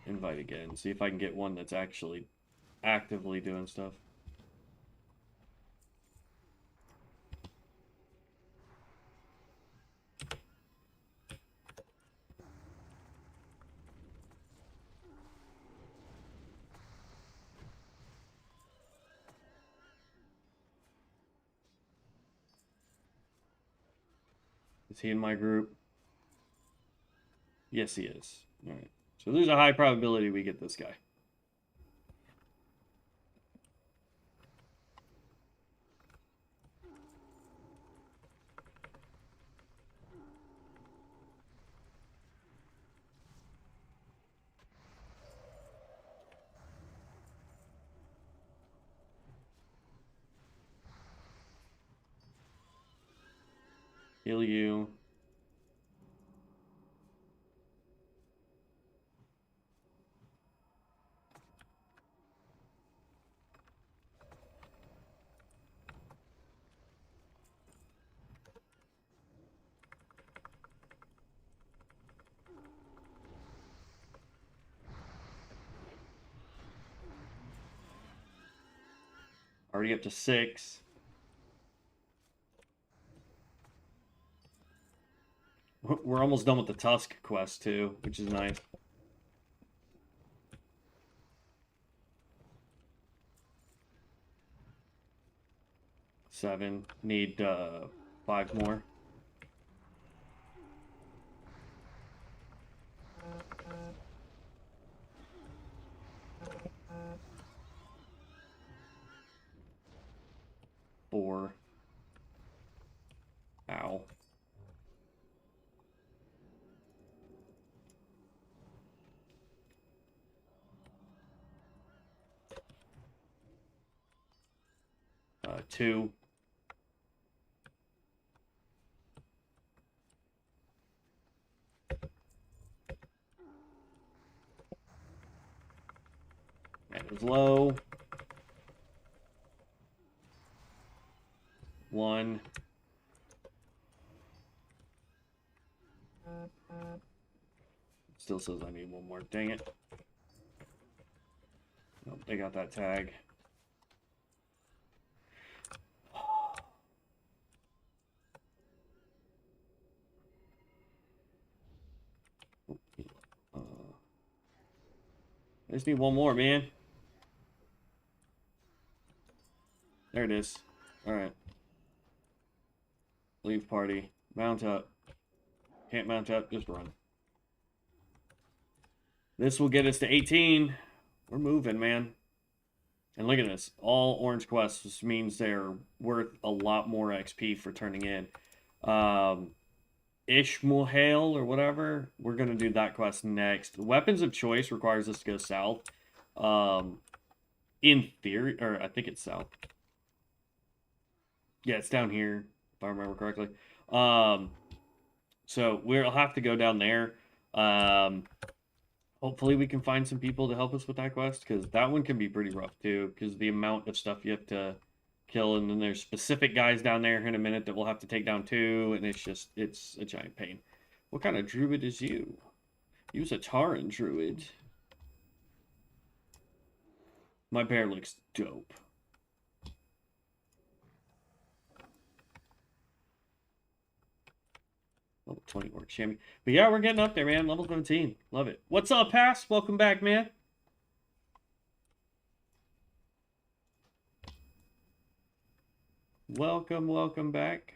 Invite again. See if I can get one that's actually actively doing stuff. Is he in my group? Yes, he is. All right. So there's a high probability we get this guy. Heal you. Already up to 6. We're almost done with the Tusk quest, too, which is nice. Seven. Need 5 more. Four. Ow. Two. That was low. 1. Still says I need 1 more. Dang it. Nope, they got that tag. I just need 1 more, man. There it is. Alright. Leave party. Mount up. Can't mount up, just run. This will get us to 18. We're moving, man. And look at this. All orange quests, which means they're worth a lot more XP for turning in. Ishmuel or whatever. We're going to do that quest next. Weapons of Choice requires us to go south. In theory, or I think it's south. Yeah, it's down here, if I remember correctly. So we'll have to go down there. Hopefully we can find some people to help us with that quest, because that one can be pretty rough too, because the amount of stuff you have to kill, and then there's specific guys down there in a minute that we'll have to take down too, and it's a giant pain. What kind of druid is you? Use a Taran druid. My bear looks dope. Level 20 orc chamois. But yeah, we're getting up there, man. Level 17. Love it. What's up, Pass? Welcome back, man. Welcome back.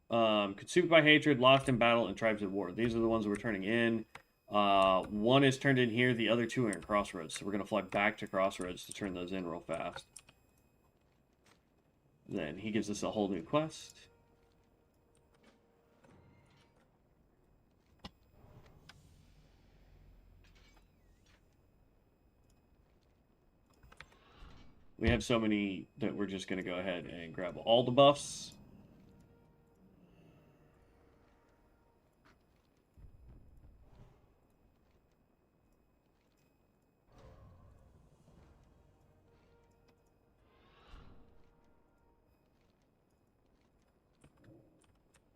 Consumed by hatred, lost in battle, and tribes at war. These are the ones we're turning in. One is turned in here. The other two are in Crossroads. So we're going to fly back to Crossroads to turn those in real fast. Then he gives us a whole new quest. We have so many that we're just going to go ahead and grab all the buffs.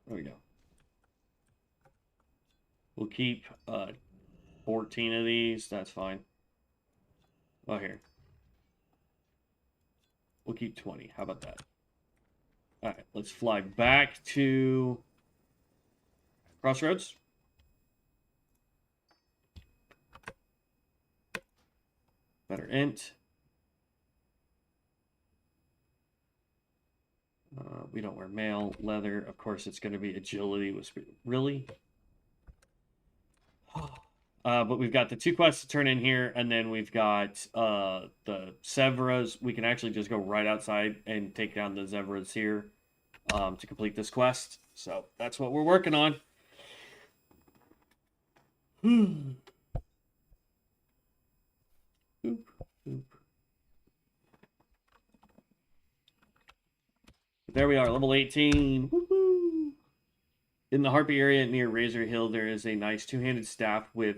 There we go. We'll keep 14 of these. That's fine. Oh, here. We'll keep 20. How about that? All right, let's fly back to Crossroads. Better int. We don't wear mail, leather. Of course, it's going to be agility with speed. Really? But we've got the two quests to turn in here, and then we've got the Zevras. We can actually just go right outside and take down the Zevras here to complete this quest. So that's what we're working on. Oop, oop. There we are, level 18. Woohoo! In the Harpy area near Razor Hill, there is a nice two-handed staff with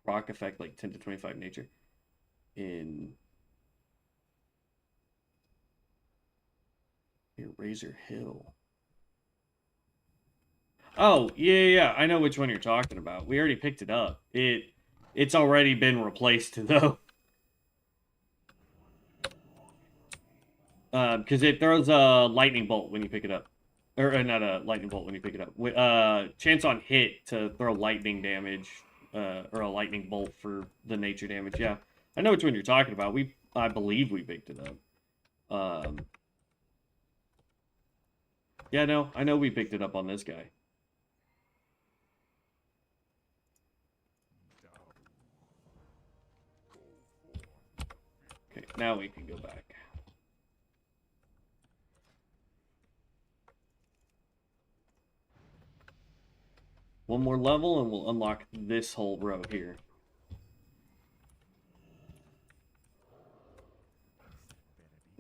proc effect like 10 to 25 nature. In near Razor Hill. Oh, yeah. I know which one you're talking about. We already picked it up. It's already been replaced, though. Because it throws a lightning bolt when you pick it up. Or not a lightning bolt when you pick it up. Chance on hit to throw lightning damage. Or a lightning bolt for the nature damage. Yeah, I know which one you're talking about. I believe we picked it up. Yeah, no, I know we picked it up on this guy. Okay, now we can go back. One more level and we'll unlock this whole row here.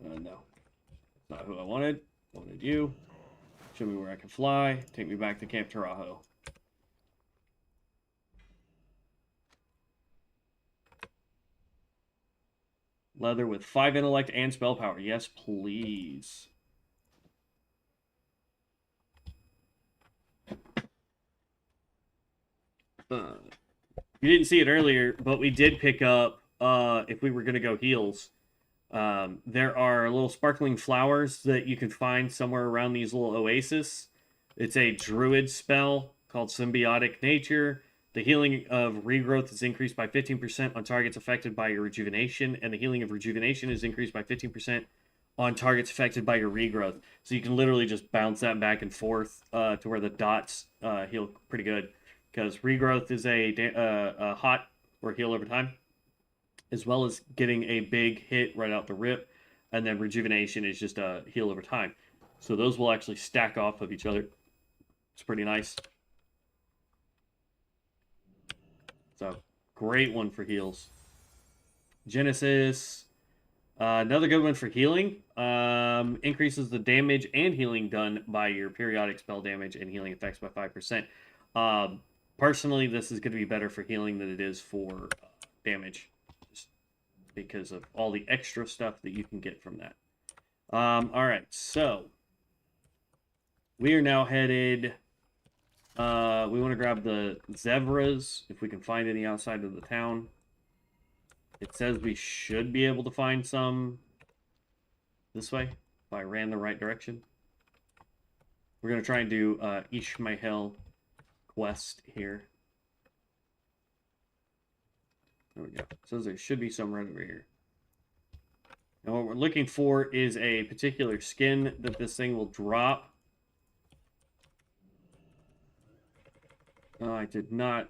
No. That's not who I wanted. I wanted you. Show me where I can fly. Take me back to Camp Taurajo. Leather with 5 intellect and spell power. Yes, please. You didn't see it earlier, but we did pick up, if we were going to go heals, there are little sparkling flowers that you can find somewhere around these little oases. It's a druid spell called Symbiotic Nature. The healing of regrowth is increased by 15% on targets affected by your rejuvenation, and the healing of rejuvenation is increased by 15% on targets affected by your regrowth. So you can literally just bounce that back and forth to where the dots heal pretty good. because regrowth is a hot or heal over time, as well as getting a big hit right out the rip, and then rejuvenation is just a heal over time. So those will actually stack off of each other. It's pretty nice. So great one for heals. Genesis. Another good one for healing. Increases the damage and healing done by your periodic spell damage and healing effects by 5%. Personally, this is going to be better for healing than it is for damage, just because of all the extra stuff that you can get from that. All right, so we are now headed. We want to grab the zebras if we can find any outside of the town. It says we should be able to find some this way if I ran the right direction. We're going to try and do Ishmael quest here. There we go. It says there should be some right over here. And what we're looking for is a particular skin that this thing will drop. Oh, I did not.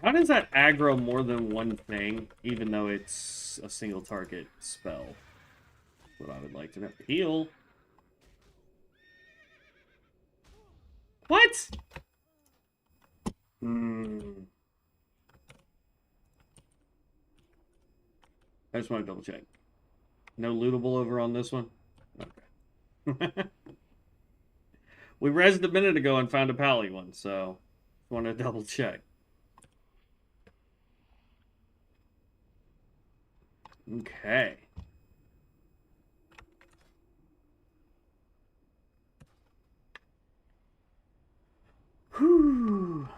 How does that aggro more than one thing, even though it's a single target spell? That's what I would like to know. Heal. What? I just want to double check. No lootable over on this one? Okay. We rezzed a minute ago and found a pally one, so want to double check. Okay. Whew.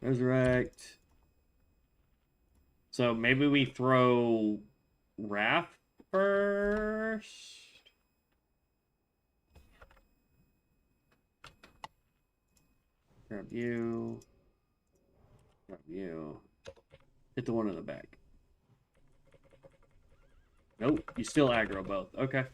Resurrect. So maybe we throw Wrath first. Grab you. Grab you. Hit the one in the back. Nope, you still aggro both. Okay.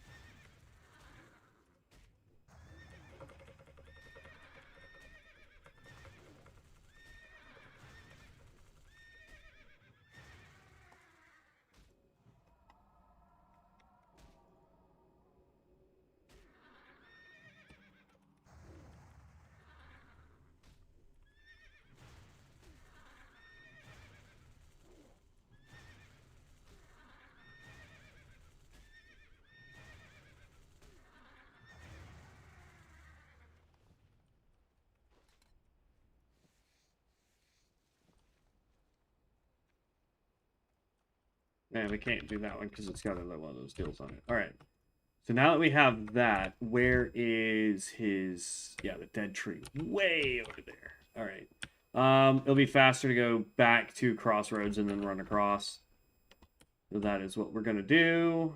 Man, we can't do that one because it's got another one of those deals on it. All right. So now that we have that, where is his... Yeah, the dead tree. Way over there. All right. It'll be faster to go back to Crossroads and then run across. So that is what we're going to do.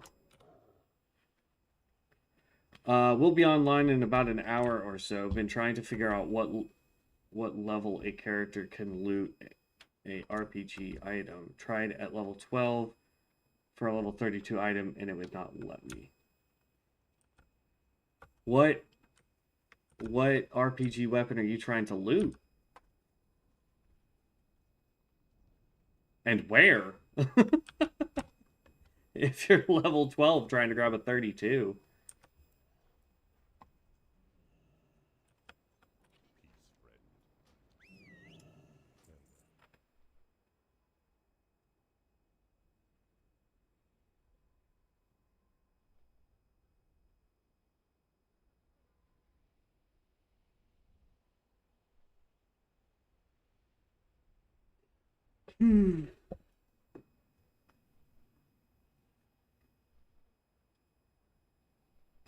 We'll be online in about an hour or so. Been trying to figure out what level a character can loot a RPG item. Tried at level 12 for a level 32 item, and it would not let me. What RPG weapon are you trying to loot? And where? If you're level 12 trying to grab a 32.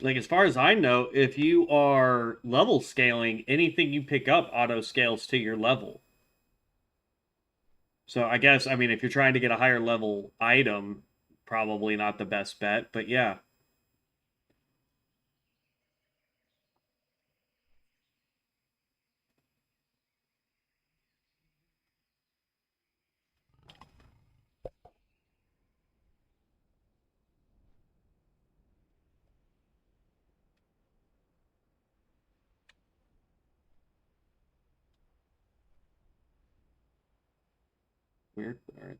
Like, as far as I know, if you are level scaling, anything you pick up auto scales to your level. So I guess, I mean, if you're trying to get a higher level item, probably not the best bet, but yeah. Weird. All right.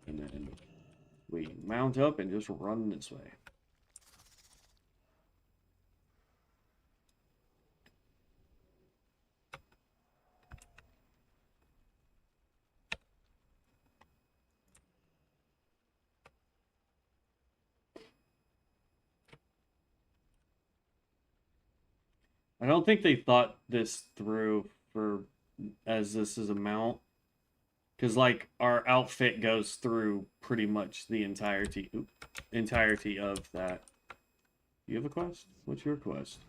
And then we mount up and just run this way. I don't think they thought this through for as this is a mount. Because like our outfit goes through pretty much the entirety of that. You have a quest? What's your quest?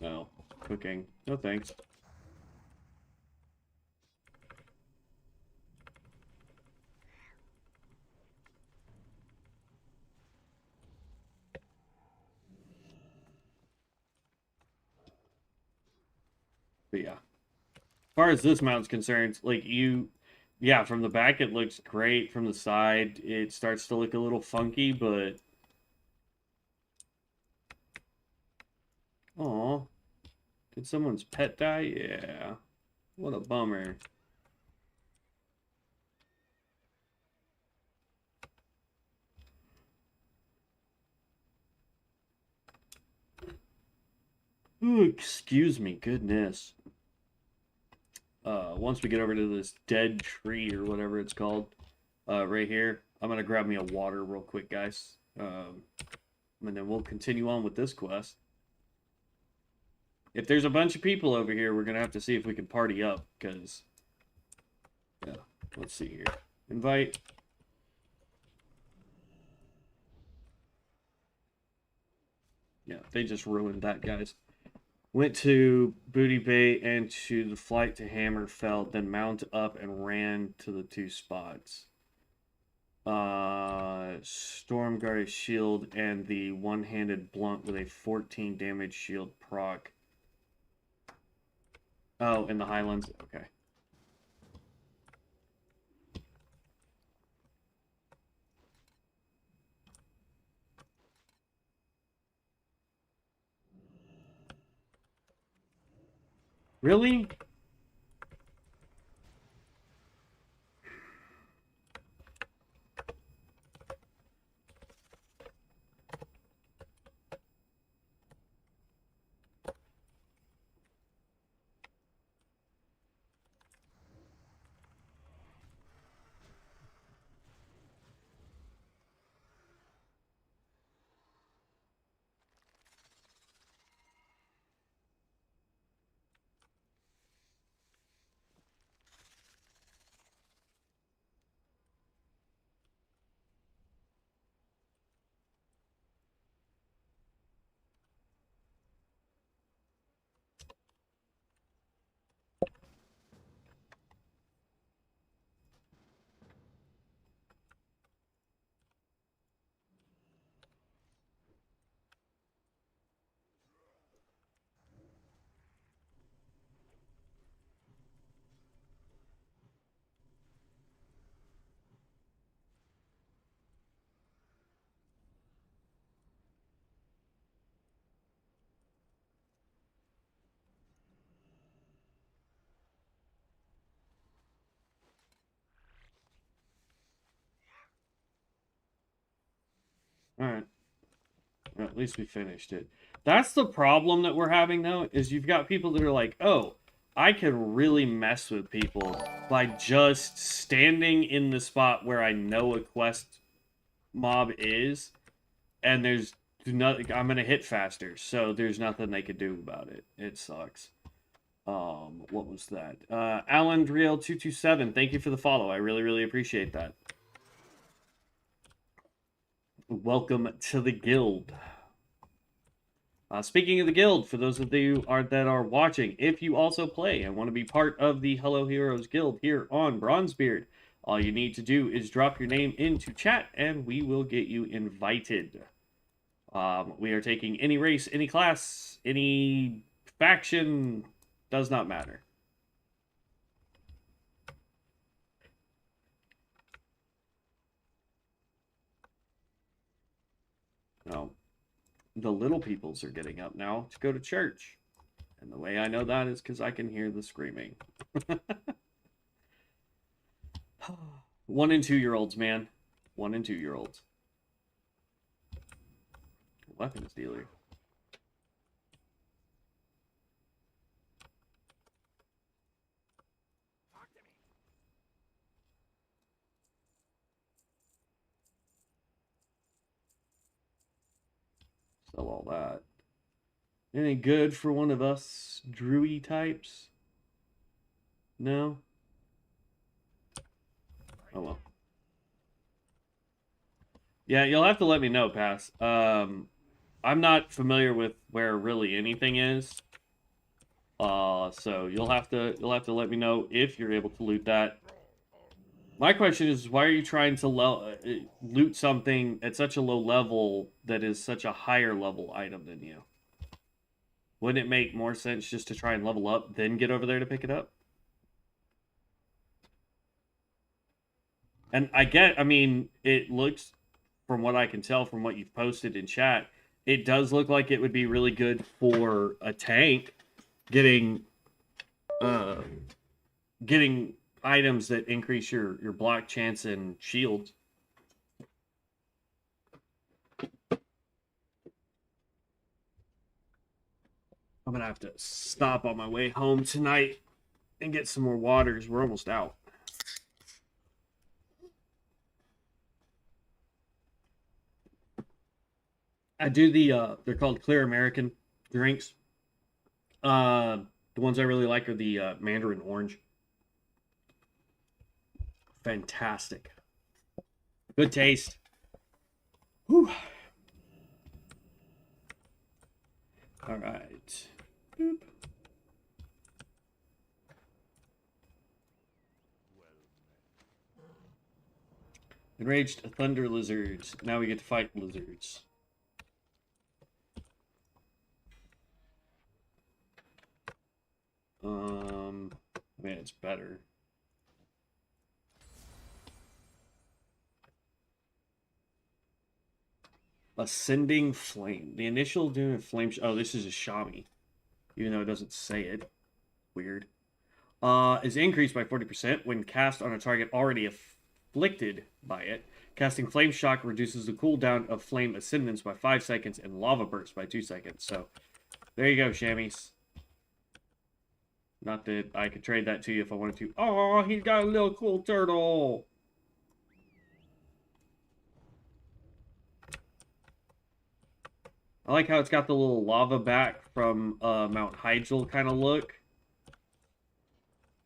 No. Cooking. No thanks. But yeah. As far as this mount's concerned, like yeah, from the back it looks great. From the side, it starts to look a little funky, but oh, did someone's pet die? Yeah. What a bummer. Ooh, excuse me, goodness. Once we get over to this dead tree or whatever it's called, right here, I'm gonna grab me a water real quick, guys. And then we'll continue on with this quest. If there's a bunch of people over here, we're gonna have to see if we can party up, because yeah, let's see here. Invite. Yeah, they just ruined that, guys. Went to Booty Bay and to the flight to Hammerfell, then mount up and ran to the two spots. Stormguard shield and the one-handed blunt with a 14 damage shield proc. Oh, in the Highlands? Okay. Really? Alright. Well, at least we finished it. That's the problem that we're having, though, is you've got people that are like, oh, I can really mess with people by just standing in the spot where I know a quest mob is, and there's nothing, I'm going to hit faster, so there's nothing they could do about it. It sucks. What was that? Alan Driel227, thank you for the follow. I really, really appreciate that. Welcome to the guild. Speaking of the guild, for those of you that are watching, if you also play and want to be part of the Hello Heroes Guild here on Bronzebeard, all you need to do is drop your name into chat and we will get you invited. We are taking any race, any class, any faction, does not matter. No. The little peoples are getting up now to go to church. And the way I know that is because I can hear the screaming. 1 and 2-year-olds, man. 1 and 2-year-olds. Weapons dealer. Sell all that. Any good for one of us druid types? No? Oh well. Yeah, you'll have to let me know, Pass. I'm not familiar with where really anything is. So you'll have to let me know if you're able to loot that. My question is, why are you trying to loot something at such a low level that is such a higher level item than you? Wouldn't it make more sense just to try and level up, then get over there to pick it up? And I mean, it looks, from what I can tell from what you've posted in chat, it does look like it would be really good for a tank getting getting items that increase your block chance and shields. I'm gonna have to stop on my way home tonight and get some more waters. We're almost out. I do the they're called Clear American drinks. The ones I really like are the Mandarin Orange. Fantastic. Good taste. Whew. All right. Boop. Enraged thunder lizards. Now we get to fight lizards. I mean, it's better. Ascending Flame. The initial doing flame. Oh, this is a Shami. Even though it doesn't say it. Weird. Is increased by 40% when cast on a target already afflicted by it. Casting Flame Shock reduces the cooldown of Flame Ascendance by 5 seconds and Lava Burst by 2 seconds. So, there you go, Shammies. Not that I could trade that to you if I wanted to. Oh, he's got a little cool turtle. I like how it's got the little lava back from Mount Hyjal kind of look.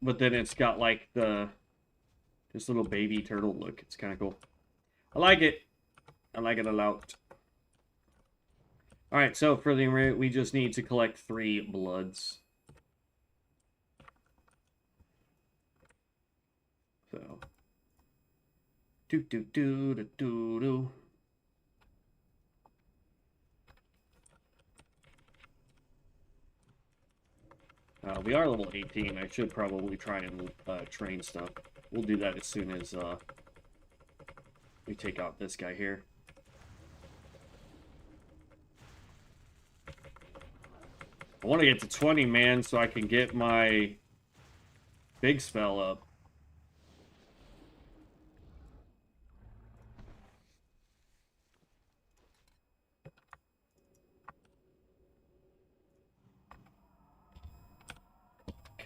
But then it's got like this little baby turtle look. It's kind of cool. I like it. I like it a lot. Alright, so for the we just need to collect 3 bloods. So. Do do do do do do. We are level 18. I should probably try and train stuff. We'll do that as soon as we take out this guy here. I want to get to 20, man, so I can get my big spell up.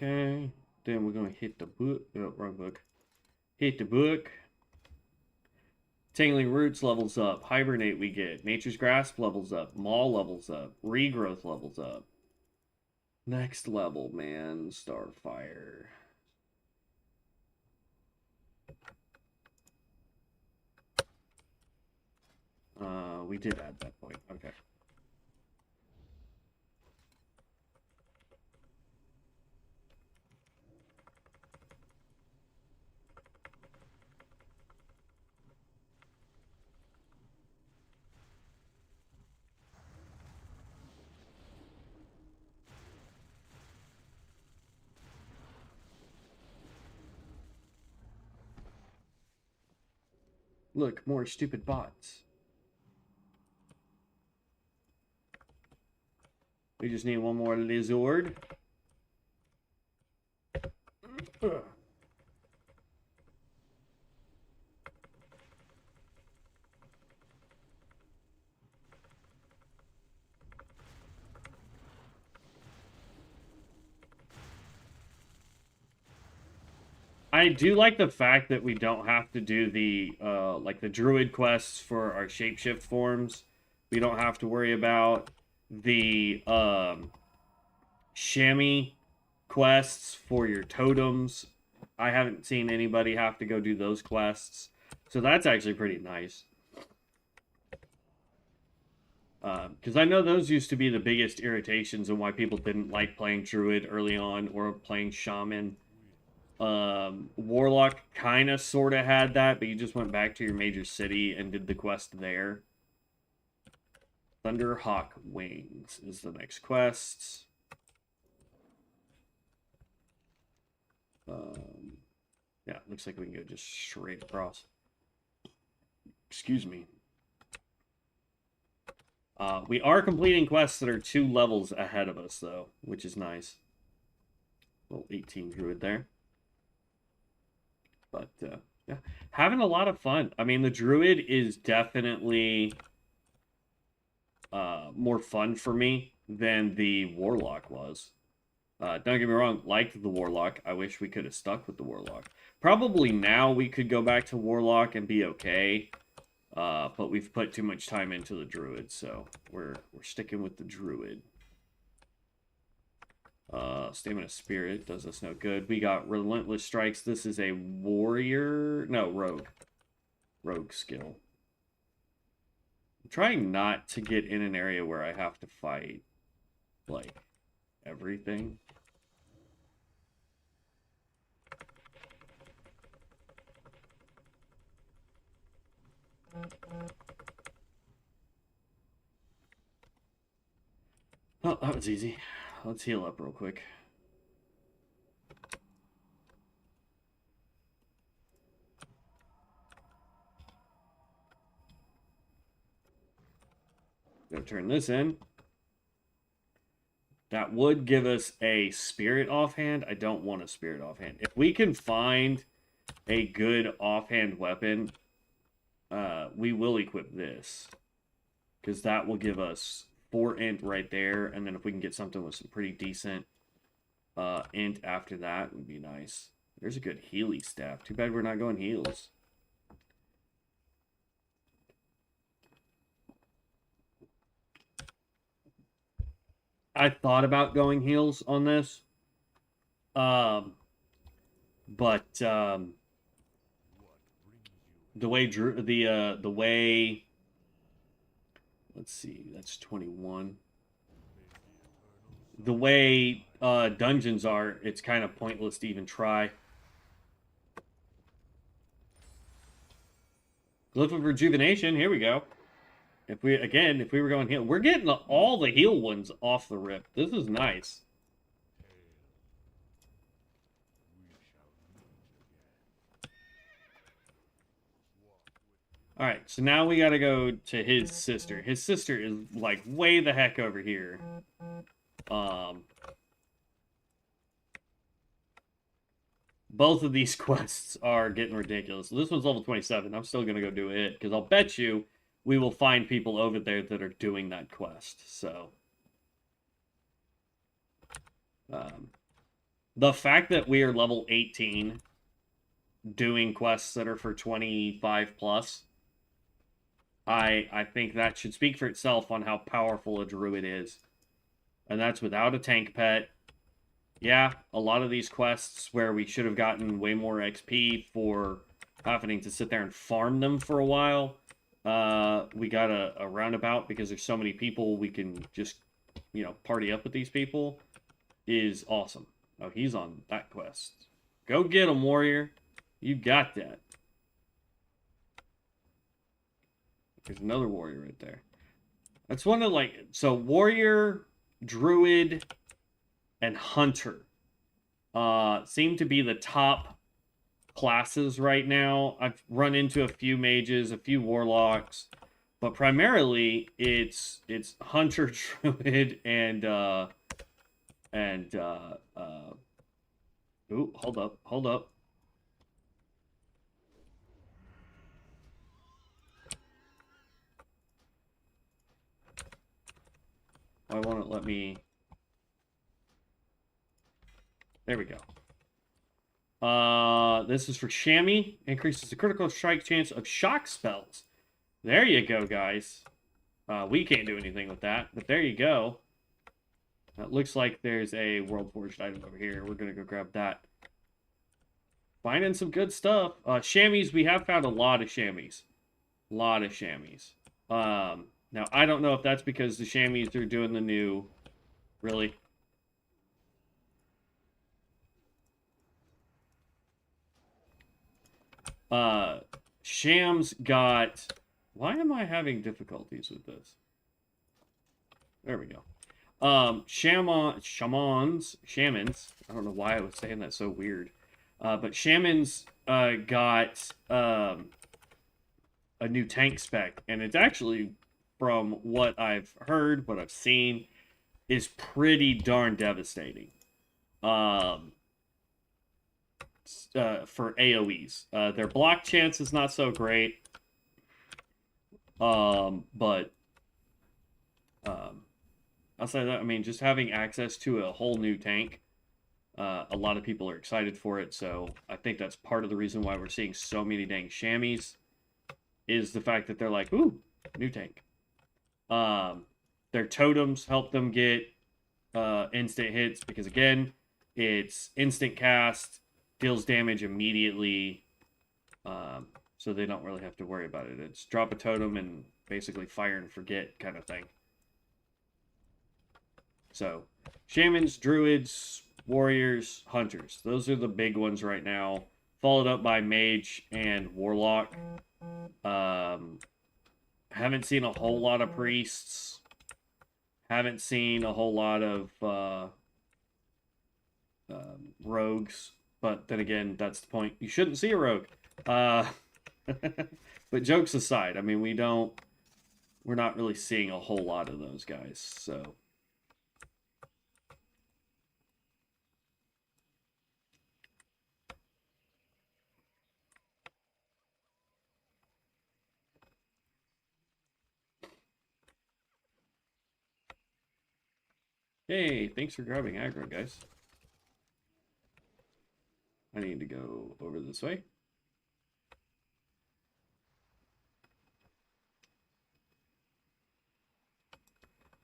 Okay, then we're going to hit the book. Oh, wrong book. Hit the book. Tangling Roots levels up. Hibernate we get. Nature's Grasp levels up. Maul levels up. Regrowth levels up. Next level, man. Starfire. We did add that point. Okay. Look, more stupid bots. We just need one more lizard. I do like the fact that we don't have to do the like the druid quests for our shapeshift forms. We don't have to worry about the chamois quests for your totems. I haven't seen anybody have to go do those quests, so that's actually pretty nice. Because I know those used to be the biggest irritations and why people didn't like playing druid early on or playing shaman. Warlock kind of sort of had that, but you just went back to your major city and did the quest there. Thunderhawk Wings is the next quest. Yeah, looks like we can go just straight across. Excuse me. We are completing quests that are 2 levels ahead of us, though, which is nice. Little 18 druid there. But, yeah, having a lot of fun. I mean, the druid is definitely more fun for me than the warlock was. Don't get me wrong, liked the warlock. I wish we could have stuck with the warlock. Probably now we could go back to warlock and be okay. But we've put too much time into the druid, so we're sticking with the druid. Stamina Spirit does us no good. We got Relentless Strikes. This is a warrior... No, rogue. Rogue skill. I'm trying not to get in an area where I have to fight, like, everything. Oh, that was easy. Let's heal up real quick. Gonna turn this in. That would give us a spirit offhand. I don't want a spirit offhand. If we can find a good offhand weapon, we will equip this. Because that will give us 4 int right there. And then if we can get something with some pretty decent int after that, would be nice. There's a good Healy staff. Too bad we're not going heals. I thought about going heals on this. The way let's see, that's 21. The way dungeons are, it's kind of pointless to even try. Glyph of Rejuvenation, here we go. If we were going heal, we're getting all the heal ones off the rip. This is nice. All right, so now we got to go to his sister. His sister is like way the heck over here. Both of these quests are getting ridiculous. This one's level 27. I'm still going to go do it because I'll bet you we will find people over there that are doing that quest. So, the fact that we are level 18 doing quests that are for 25 plus, I think that should speak for itself on how powerful a druid is. And that's without a tank pet. Yeah, a lot of these quests where we should have gotten way more XP for having to sit there and farm them for a while, we got a roundabout because there's so many people we can just, you know, party up with these people is awesome. Oh, he's on that quest. Go get him, warrior. You got that. There's another warrior right there. That's one of like, so warrior, druid, and hunter seem to be the top classes right now. I've run into a few mages, a few warlocks. But primarily, it's hunter, druid, and ooh, hold up, hold up. Why won't it let me? There we go. This is for Chamois. Increases the critical strike chance of shock spells. There you go, guys. We can't do anything with that, but there you go. It looks like there's a World Forged item over here. We're gonna go grab that. Finding some good stuff. Chamois, we have found a lot of chamois. A lot of chamois. Now, I don't know if that's because the chamois are doing the new... Really? Sham's got... Why am I having difficulties with this? There we go. Shamans. I don't know why I was saying that so weird. But Shamans got a new tank spec, and it's actually, from what I've heard, what I've seen, is pretty darn devastating. For AoEs. Their block chance is not so great. But outside of that, I mean, just having access to a whole new tank, a lot of people are excited for it, so I think that's part of the reason why we're seeing so many dang chamois, is the fact that they're like, ooh, new tank. Their totems help them get instant hits, because again, it's instant cast, deals damage immediately, so they don't really have to worry about it. It's drop a totem and basically fire and forget kind of thing. So, shamans, druids, warriors, hunters. Those are the big ones right now. Followed up by mage and warlock. Haven't seen a whole lot of priests. Haven't seen a whole lot of rogues. But then again, that's the point. You shouldn't see a rogue. But jokes aside, I mean, we're not really seeing a whole lot of those guys, so. Hey, thanks for grabbing aggro, guys. I need to go over this way.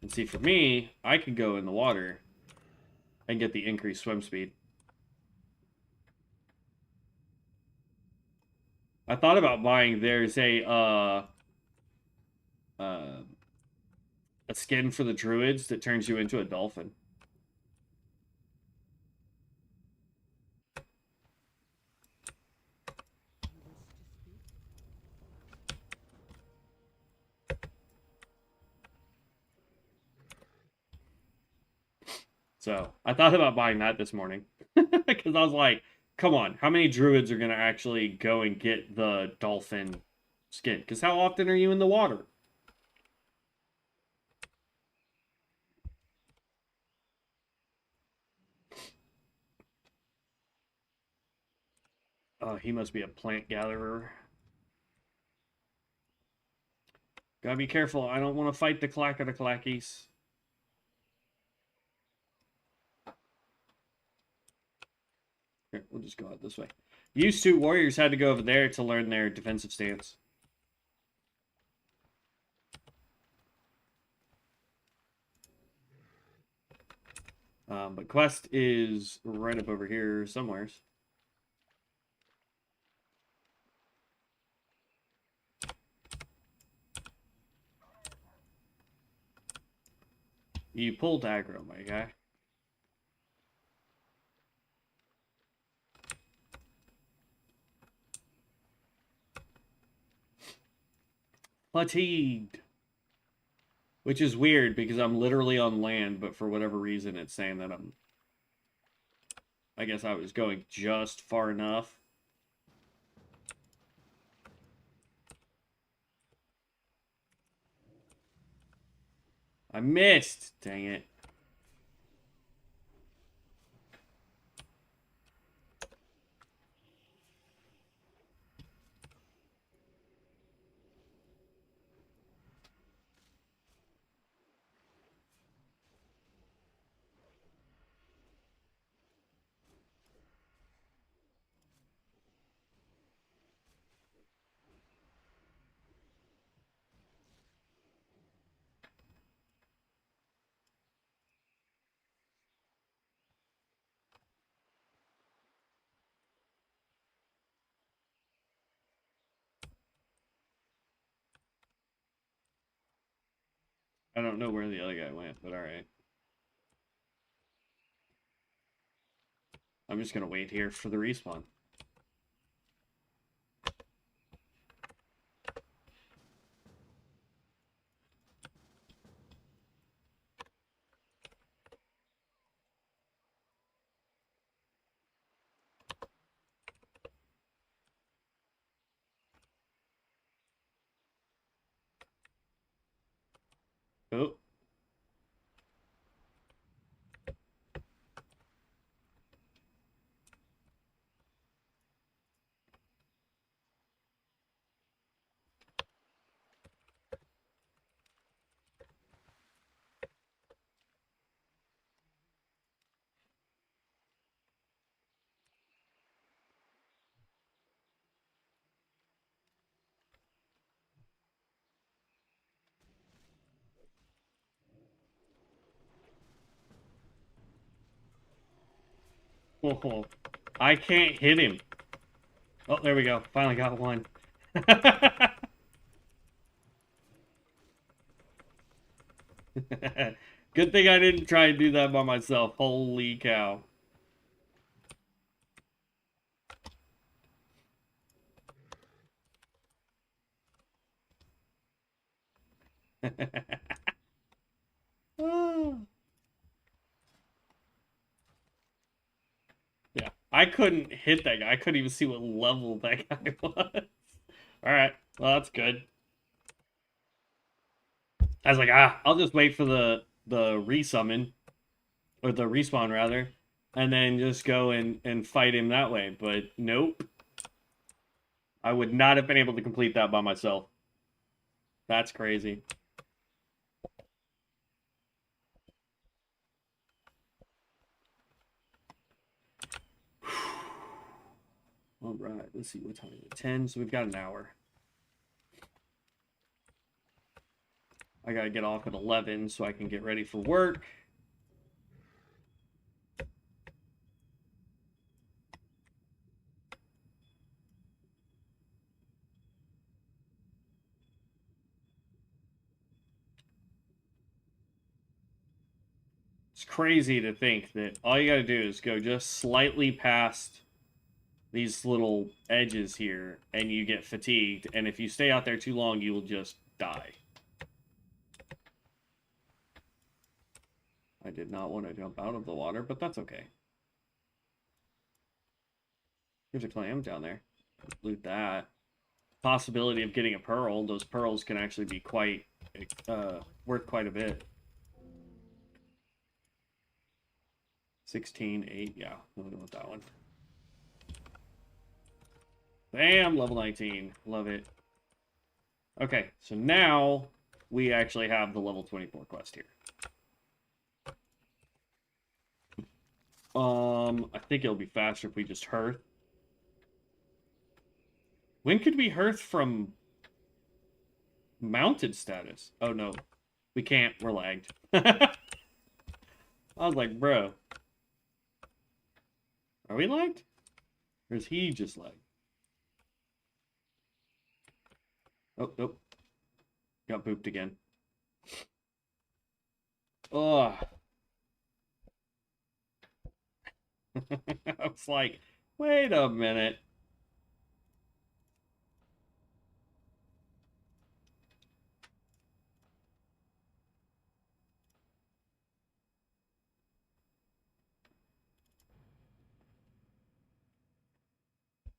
And see, for me, I can go in the water and get the increased swim speed. I thought about buying, there's a skin for the druids that turns you into a dolphin. So, I thought about buying that this morning. Because I was like, come on, how many druids are going to actually go and get the dolphin skin? Because how often are you in the water? Oh, he must be a plant gatherer. Gotta be careful. I don't want to fight the clackers. Here, we'll just go out this way. Used to, warriors had to go over there to learn their defensive stance. But quest is right up over here somewheres. You pulled aggro, my guy. Fatigued. Which is weird because I'm literally on land, but for whatever reason it's saying that I guess I was going just far enough. I missed. Dang it. I don't know where the other guy went, but alright. I'm just gonna wait here for the respawn. Oh. Oh, I can't hit him. Oh, there we go. Finally got one. Good thing I didn't try and do that by myself. Holy cow. Yeah, I couldn't hit that guy. I couldn't even see what level that guy was. Alright, well, that's good. I was like, I'll just wait for the resummon, or the respawn, rather, and then just go and fight him that way. But nope. I would not have been able to complete that by myself. That's crazy. All right, let's see what time is it. 10, so we've got an hour. I gotta get off at 11 so I can get ready for work. It's crazy to think that all you gotta do is go just slightly past these little edges here and you get fatigued, and if you stay out there too long you will just die. I did not want to jump out of the water, but that's okay. There's a clam down there. Loot that. Possibility of getting a pearl. Those pearls can actually be quite worth quite a bit. 16, 8, yeah, we don't want that one. Bam, level 19. Love it. Okay, so now we actually have the level 24 quest here. I think it'll be faster if we just hearth. When could we hearth from mounted status? Oh no, we can't. We're lagged. I was like, bro, are we lagged? Or is he just lagged? Oh, nope. Got booped again. Ugh. I was like, wait a minute.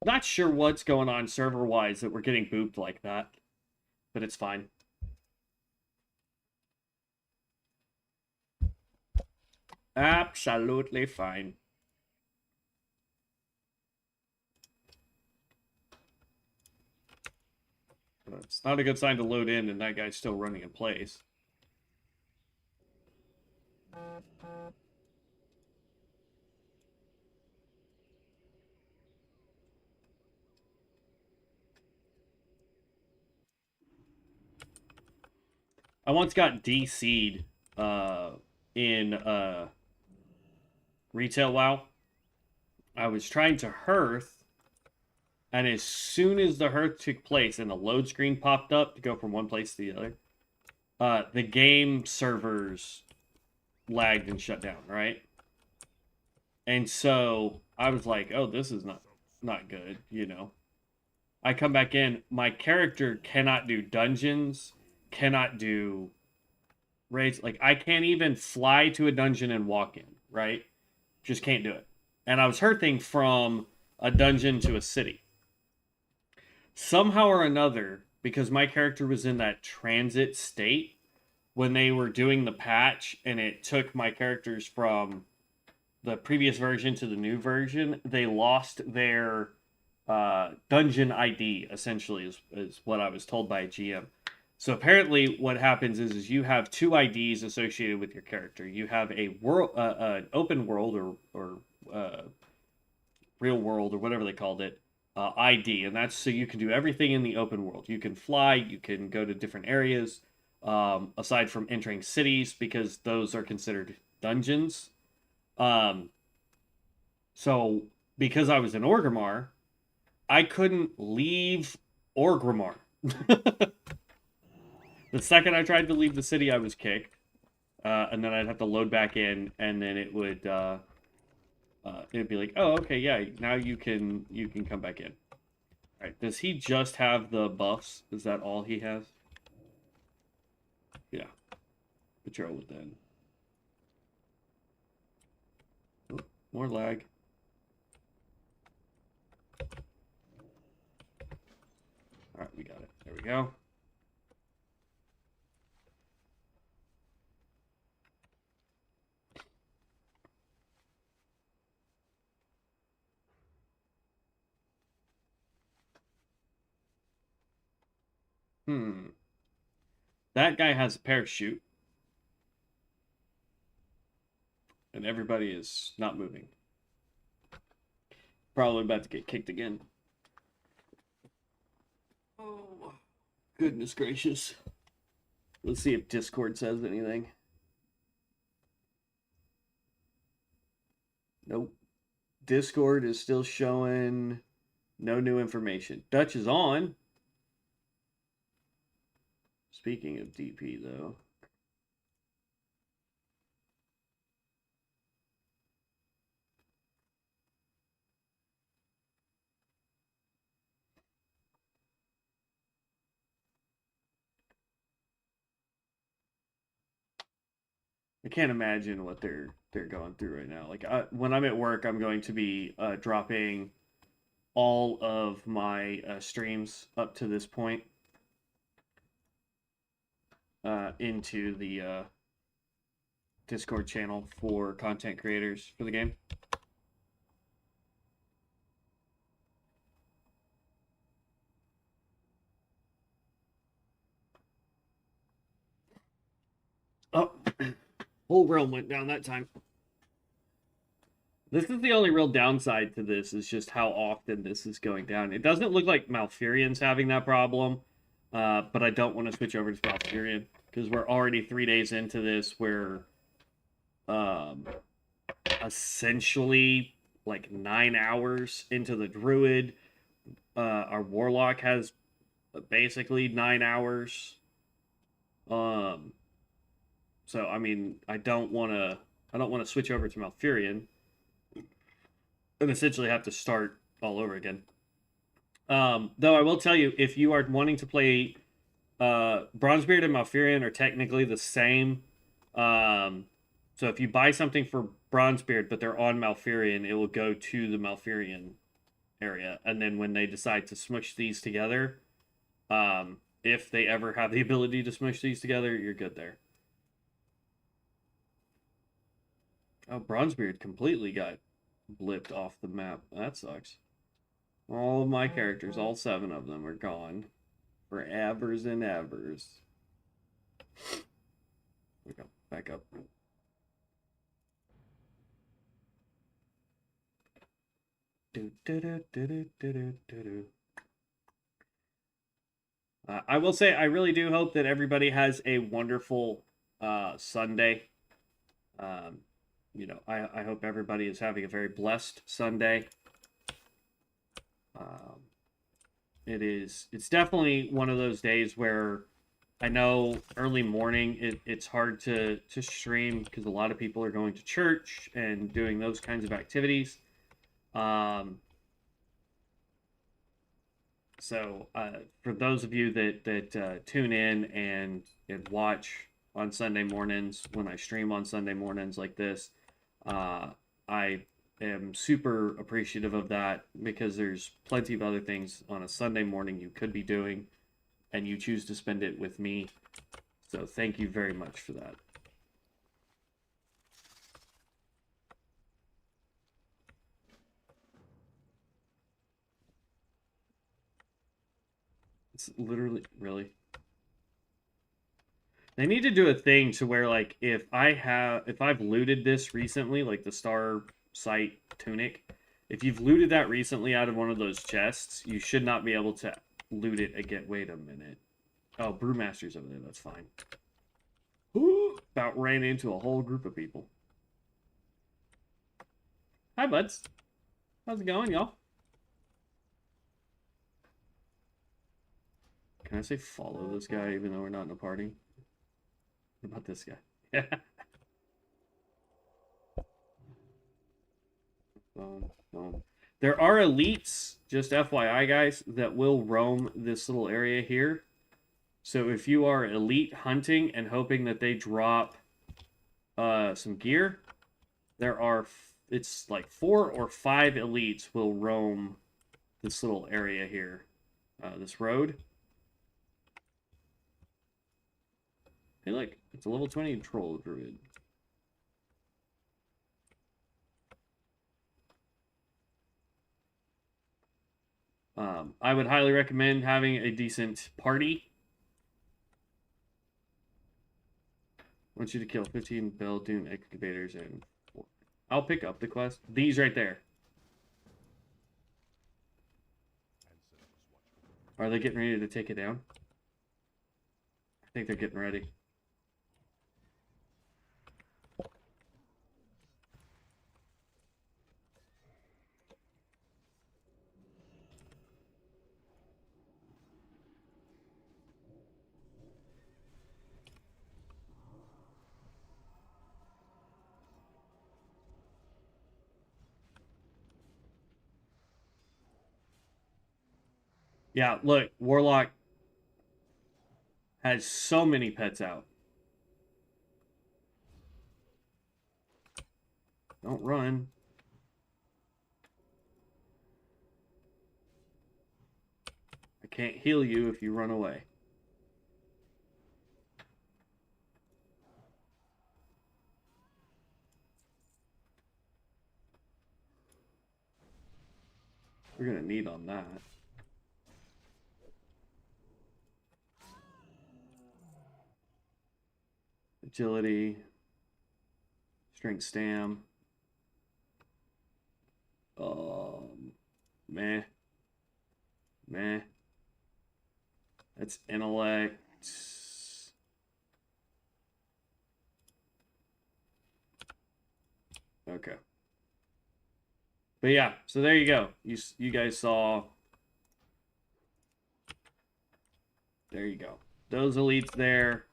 Not sure what's going on server-wise that we're getting booped like that, but it's fine. Absolutely fine. It's not a good sign to load in and that guy's still running in place. I once got DC'd in retail WoW. I was trying to hearth, and as soon as the hearth took place and the load screen popped up to go from one place to the other, the game servers lagged and shut down, right? And so I was like, oh, this is not good, you know. I come back in, my character cannot do dungeons, cannot do raids. Like, I can't even fly to a dungeon and walk in, right? Just can't do it. And I was hearthing from a dungeon to a city. Somehow or another, because my character was in that transit state, when they were doing the patch and it took my characters from the previous version to the new version, they lost their dungeon ID, essentially, is what I was told by a GM. So apparently what happens is you have two IDs associated with your character. You have a world, an open world or real world or whatever they called it, ID, and that's so you can do everything in the open world. You can fly, you can go to different areas, aside from entering cities because those are considered dungeons. So because I was in Orgrimmar, I couldn't leave Orgrimmar. The second I tried to leave the city, I was kicked, and then I'd have to load back in, and then it would it'd be like, oh, okay, yeah, now you can come back in. All right, does he just have the buffs? Is that all he has? Yeah, patrol it then. Oh, more lag. All right, we got it. There we go. That guy has a parachute. And everybody is not moving. Probably about to get kicked again. Oh, goodness gracious. Let's see if Discord says anything. Nope. Discord is still showing no new information. Dutch is on. Speaking of DP, though. I can't imagine what they're going through right now. Like when I'm at work, I'm going to be dropping all of my streams up to this point into the Discord channel for content creators for the game. Oh, whole realm went down that time. This is the only real downside to this, is just how often this is going down. It doesn't look like Malfurion's having that problem, but I don't want to switch over to Malfurion because we're already 3 days into this. We're essentially like 9 hours into the Druid. Our Warlock has basically 9 hours. So I mean, I don't want to switch over to Malfurion and essentially have to start all over again. Though I will tell you, if you are wanting to play Bronzebeard and Malfurion are technically the same. So if you buy something for Bronzebeard but they're on Malfurion, it will go to the Malfurion area. And then when they decide to smush these together, if they ever have the ability to smush these together, you're good there. Oh, Bronzebeard completely got blipped off the map. That sucks. All of my characters, all 7 of them, are gone. For evers and evers. We go. Back up. I will say, I really do hope that everybody has a wonderful Sunday. You know, I hope everybody is having a very blessed Sunday. It's definitely one of those days where I know early morning it's hard to stream because a lot of people are going to church and doing those kinds of activities. So for those of you that tune in and watch on Sunday mornings when I stream on Sunday mornings like this, I am super appreciative of that because there's plenty of other things on a Sunday morning you could be doing, and you choose to spend it with me. So thank you very much for that. It's literally, really. They need to do a thing to where, like, if I've looted this recently, like the Star Sight Tunic, if you've looted that recently out of one of those chests, you should not be able to loot it again. Wait a minute. Oh, Brewmaster's over there. That's fine. Ooh, about ran into a whole group of people. Hi, buds. How's it going, y'all? Can I say follow this guy even though we're not in a party? What about this guy? There are elites, just FYI, guys, that will roam this little area here. So if you are elite hunting and hoping that they drop some gear, it's like 4 or 5 elites will roam this little area here, this road. Hey, look, it's a level 20 Troll Druid. I would highly recommend having a decent party. I want you to kill 15 Bell Doom excavators and 4. I'll pick up the quest. These right there. Are they getting ready to take it down? I think they're getting ready. Yeah, look, Warlock has so many pets out. Don't run. I can't heal you if you run away. We're gonna need on that. Agility. Strength stam. Meh. Meh. That's intellect. Okay. But yeah, so there you go. You guys saw. There you go. Those elites there.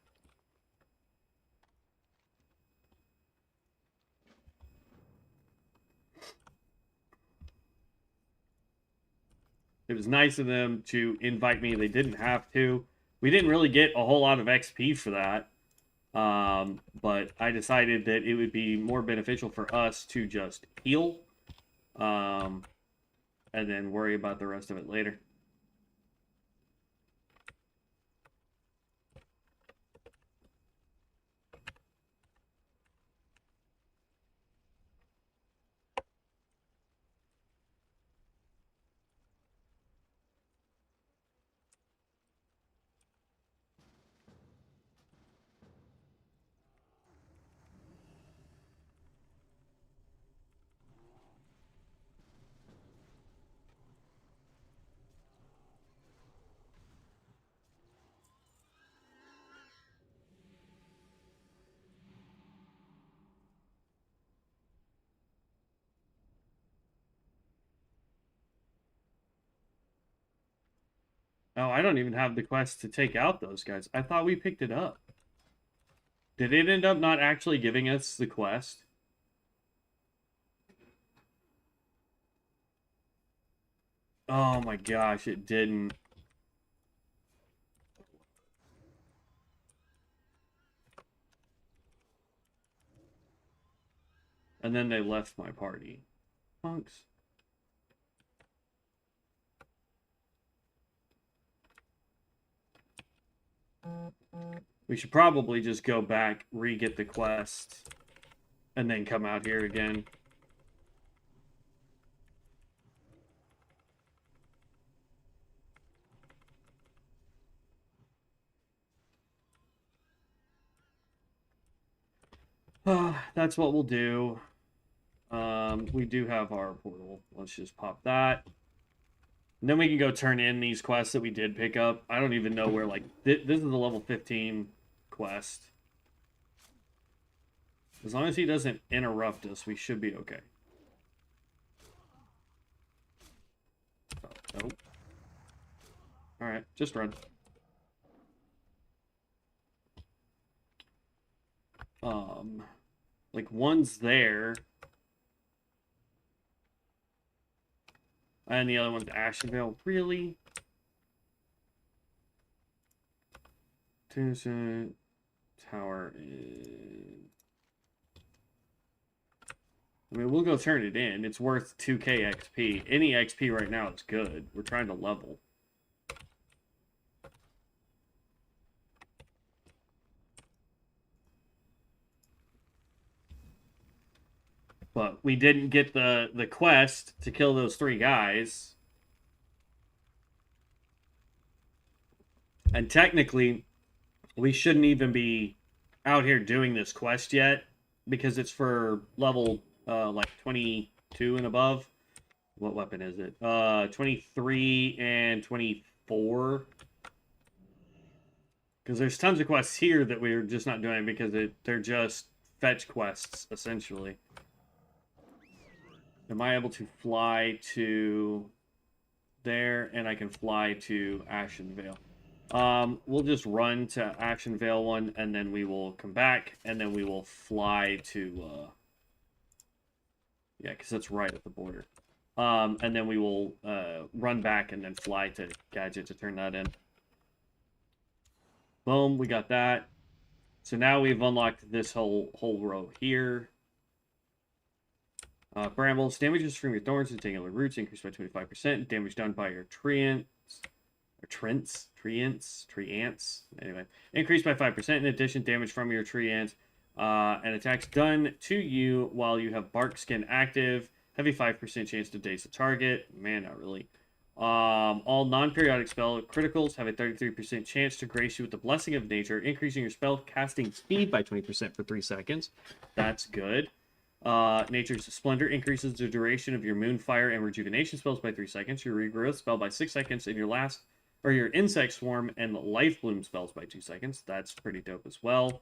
It was nice of them to invite me. They didn't have to. We didn't really get a whole lot of XP for that. But I decided that it would be more beneficial for us to just heal. And then worry about the rest of it later. Oh, I don't even have the quest to take out those guys. I thought we picked it up. Did it end up not actually giving us the quest? Oh my gosh, it didn't. And then they left my party. Punks. We should probably just go back, re-get the quest, and then come out here again. That's what we'll do. We do have our portal. Let's just pop that. And then we can go turn in these quests that we did pick up. I don't even know where, like, this is the level 15 quest. As long as he doesn't interrupt us, we should be okay. Oh, nope. Alright, just run. Like, one's there. And the other one's Ashenvale. Really? Tower is... I mean, we'll go turn it in. It's worth 2k XP. Any XP right now is good. We're trying to level. But we didn't get the quest to kill those 3 guys. And technically, we shouldn't even be out here doing this quest yet, because it's for level like 22 and above. What weapon is it? 23 and 24. Because there's tons of quests here that we're just not doing because they're just fetch quests, essentially. Am I able to fly to there? And I can fly to Ashenvale. We'll just run to Ashenvale one, and then we will come back, and then we will fly to, yeah, because it's right at the border. And then we will, run back and then fly to Gadget to turn that in. Boom, we got that. So now we've unlocked this whole row here. Brambles, damages from your thorns and tangular roots increased by 25%. Damage done by your treants. Anyway, increased by 5%. In addition, damage from your treants and attacks done to you while you have bark skin active. Have a 5% chance to daze the target. Man, not really. All non-periodic spell criticals have a 33% chance to grace you with the blessing of nature, increasing your spell casting speed by 20% for 3 seconds. That's good. Nature's Splendor increases the duration of your Moonfire and Rejuvenation spells by 3 seconds, your Regrowth spell by 6 seconds, and your Insect Swarm and Life Bloom spells by 2 seconds. That's pretty dope as well.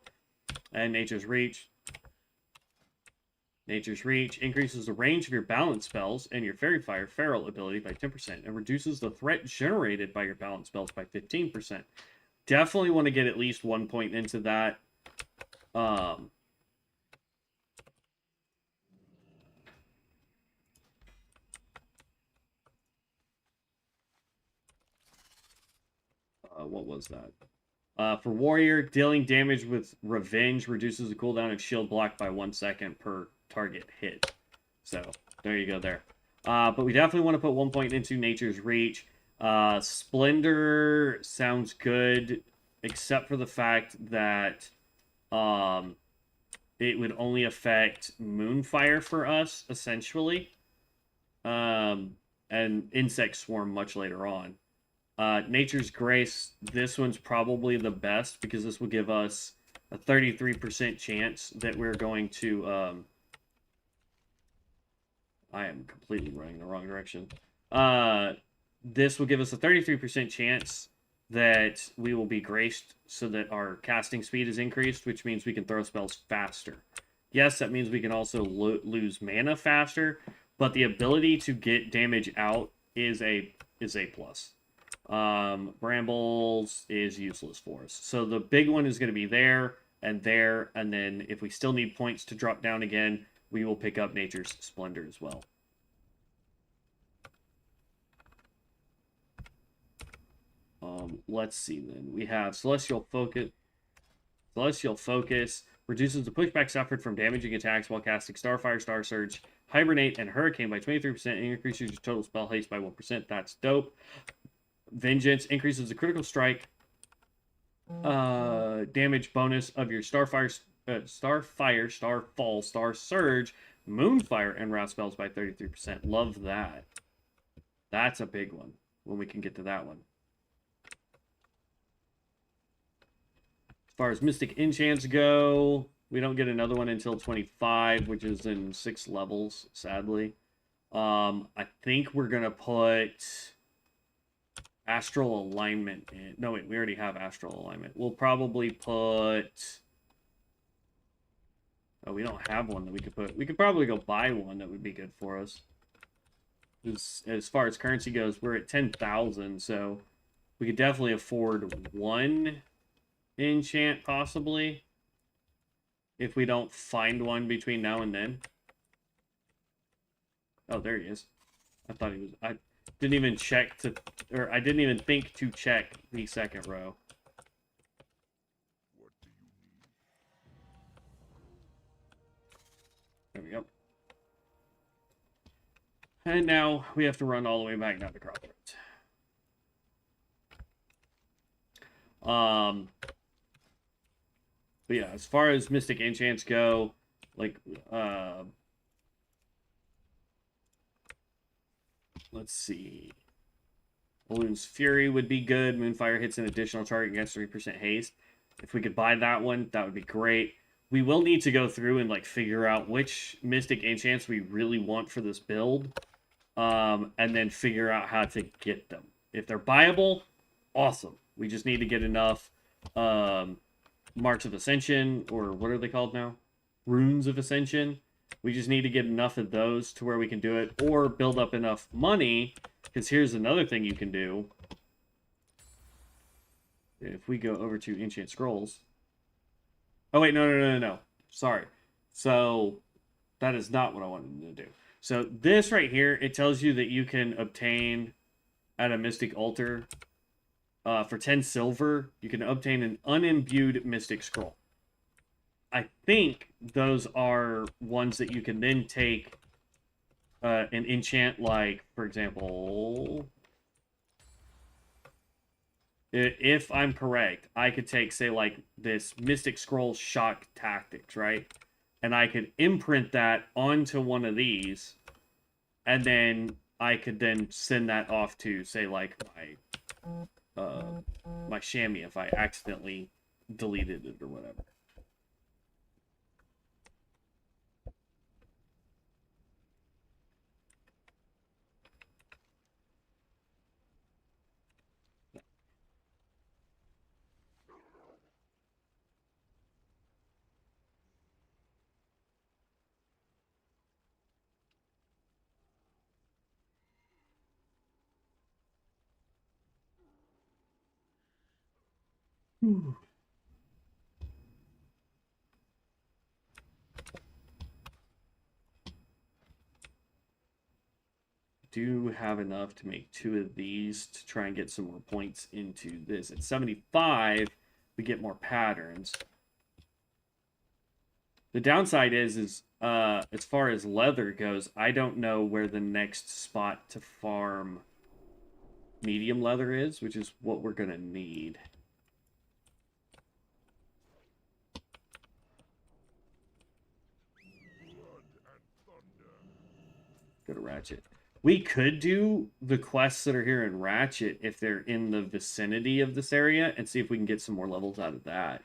And Nature's Reach. Nature's Reach increases the range of your balance spells and your Fairy Fire Feral ability by 10% and reduces the threat generated by your balance spells by 15%. Definitely want to get at least 1 point into that. What was that? For Warrior, dealing damage with Revenge reduces the cooldown of shield block by 1 second per target hit. So, there you go there. But we definitely want to put 1 point into Nature's Reach. Splendor sounds good, except for the fact that it would only affect Moonfire for us, essentially. And Insect Swarm much later on. Nature's Grace, this one's probably the best because this will give us a 33% chance that we're going to, I am completely running the wrong direction. This will give us a 33% chance that we will be graced so that our casting speed is increased, which means we can throw spells faster. Yes, that means we can also lose mana faster, but the ability to get damage out is a plus. Brambles is useless for us. So the big one is going to be there, and then if we still need points to drop down again, we will pick up Nature's Splendor as well. Let's see then. We have Celestial Focus. Celestial Focus reduces the pushback suffered from damaging attacks while casting Starfire, Star Surge, Hibernate, and Hurricane by 23% and increases your total spell haste by 1%. That's dope. Vengeance increases the critical strike damage bonus of your Starfire, Starfall, Star Surge, Moonfire, and Wrath spells by 33%. Love that. That's a big one when we can get to that one. As far as Mystic Enchants go, we don't get another one until 25, which is in 6 levels, sadly. I think we're going to put Astral Alignment in. No, wait, we already have Astral Alignment. We'll probably put... Oh, we don't have one that we could put. We could probably go buy one that would be good for us. As far as currency goes, we're at 10,000, so we could definitely afford one enchant, possibly, if we don't find one between now and then. Oh, there he is. I thought he was... I didn't even check to... Or I didn't even think to check the second row. There we go. And now we have to run all the way back down to Crossroads. But yeah, as far as Mystic Enchants go, like, let's see. Balloon's Fury would be good. Moonfire hits an additional target against 3% haste. If we could buy that one, that would be great. We will need to go through and, like, figure out which Mystic Enchants we really want for this build. And then figure out how to get them. If they're buyable, awesome. We just need to get enough Marks of Ascension, or what are they called now? Runes of Ascension. We just need to get enough of those to where we can do it, or build up enough money, because here's another thing you can do. If we go over to Enchant Scrolls. Oh, wait, no. Sorry. So, that is not what I wanted to do. So, this right here, it tells you that you can obtain at a Mystic Altar... for 10 silver, you can obtain an unimbued Mystic Scroll. I think those are ones that you can then take and enchant, like, for example... If I'm correct, I could take, say, like, this Mystic Scroll Shock Tactics, right? And I could imprint that onto one of these, and then I could then send that off to, say, like, my chamois if I accidentally deleted it or whatever. Do have enough to make 2 of these to try and get some more points into this. At 75, we get more patterns. The downside is as far as leather goes, I don't know where the next spot to farm medium leather is, which is what we're going to need. Go to Ratchet. We could do the quests that are here in Ratchet if they're in the vicinity of this area and see if we can get some more levels out of that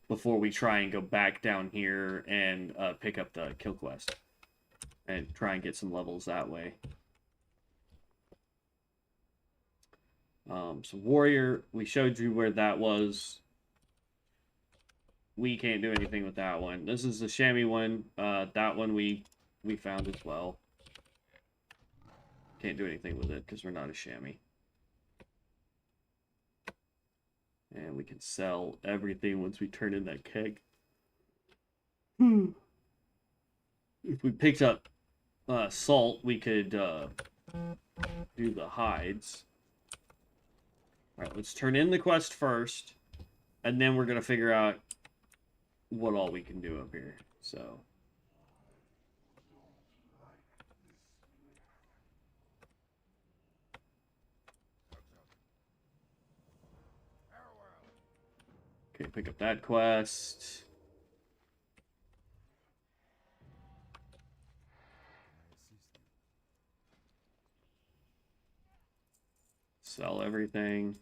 before we try and go back down here and pick up the kill quest and try and get some levels that way. So Warrior, we showed you where that was. We can't do anything with that one. This is the chamois one. That one we found as well. Can't do anything with it because we're not a chamois. And we can sell everything once we turn in that keg. If we picked up salt, we could do the hides. Alright, let's turn in the quest first. And then we're going to figure out what all we can do up here. So... Okay, pick up that quest. Sell everything.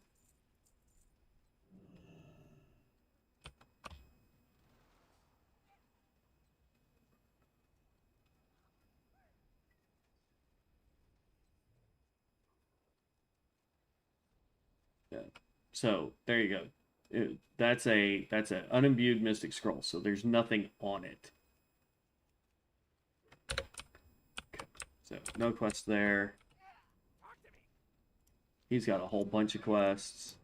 Yeah. So there you go. That's an unimbued mystic scroll. So there's nothing on it. Okay. So no quest there. He's got a whole bunch of quests.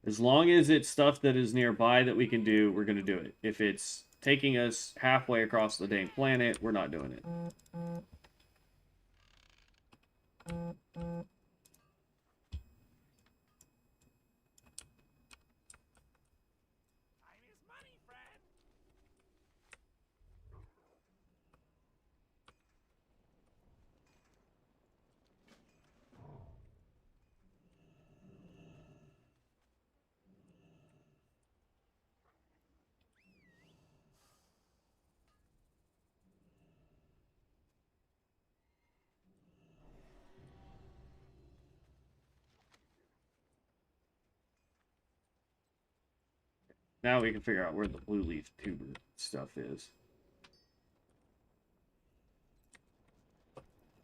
As long as it's stuff that is nearby that we can do, we're going to do it. If it's taking us halfway across the dang planet, we're not doing it. Now we can figure out where the blue leaf tuber stuff is.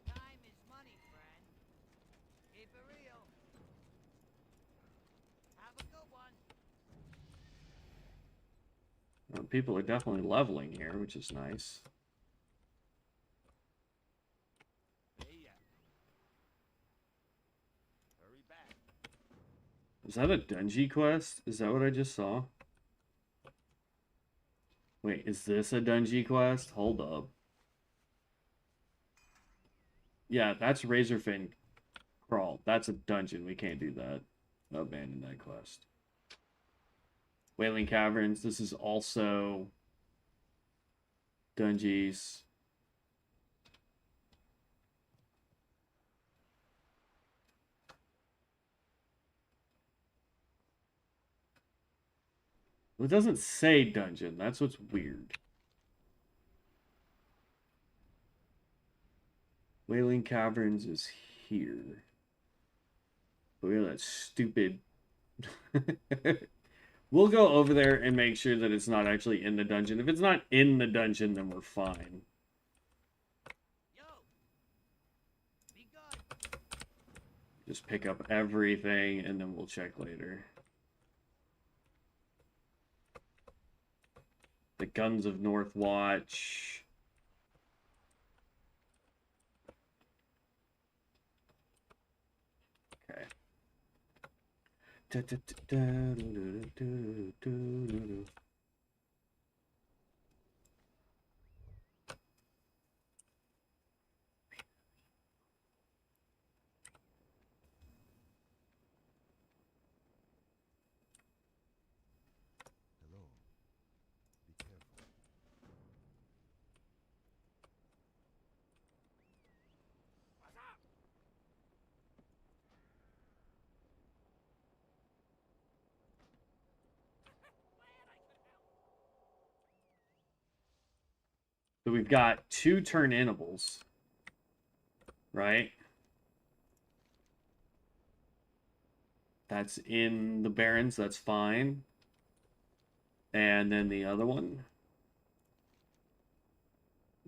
Time is money, friend. Keep it real. Have a good one. People are definitely leveling here, which is nice. Hurry back. Is that a dungeon quest? Is that what I just saw? Wait, is this a dungeon quest? Hold up. Yeah, that's Razorfin Crawl. That's a dungeon. We can't do that. Abandon that quest. Wailing Caverns. This is also dungeons. Well, it doesn't say dungeon. That's what's weird. Wailing Caverns is here. But we have that stupid... We'll go over there and make sure that it's not actually in the dungeon. If it's not in the dungeon, then we're fine. Yo, be good. Just pick up everything, and then we'll check later. The Guns of Northwatch. Okay. Hello. Be careful. What's up? So we've got 2 turn-inables, right? That's in the Barrens, that's fine. And then the other one.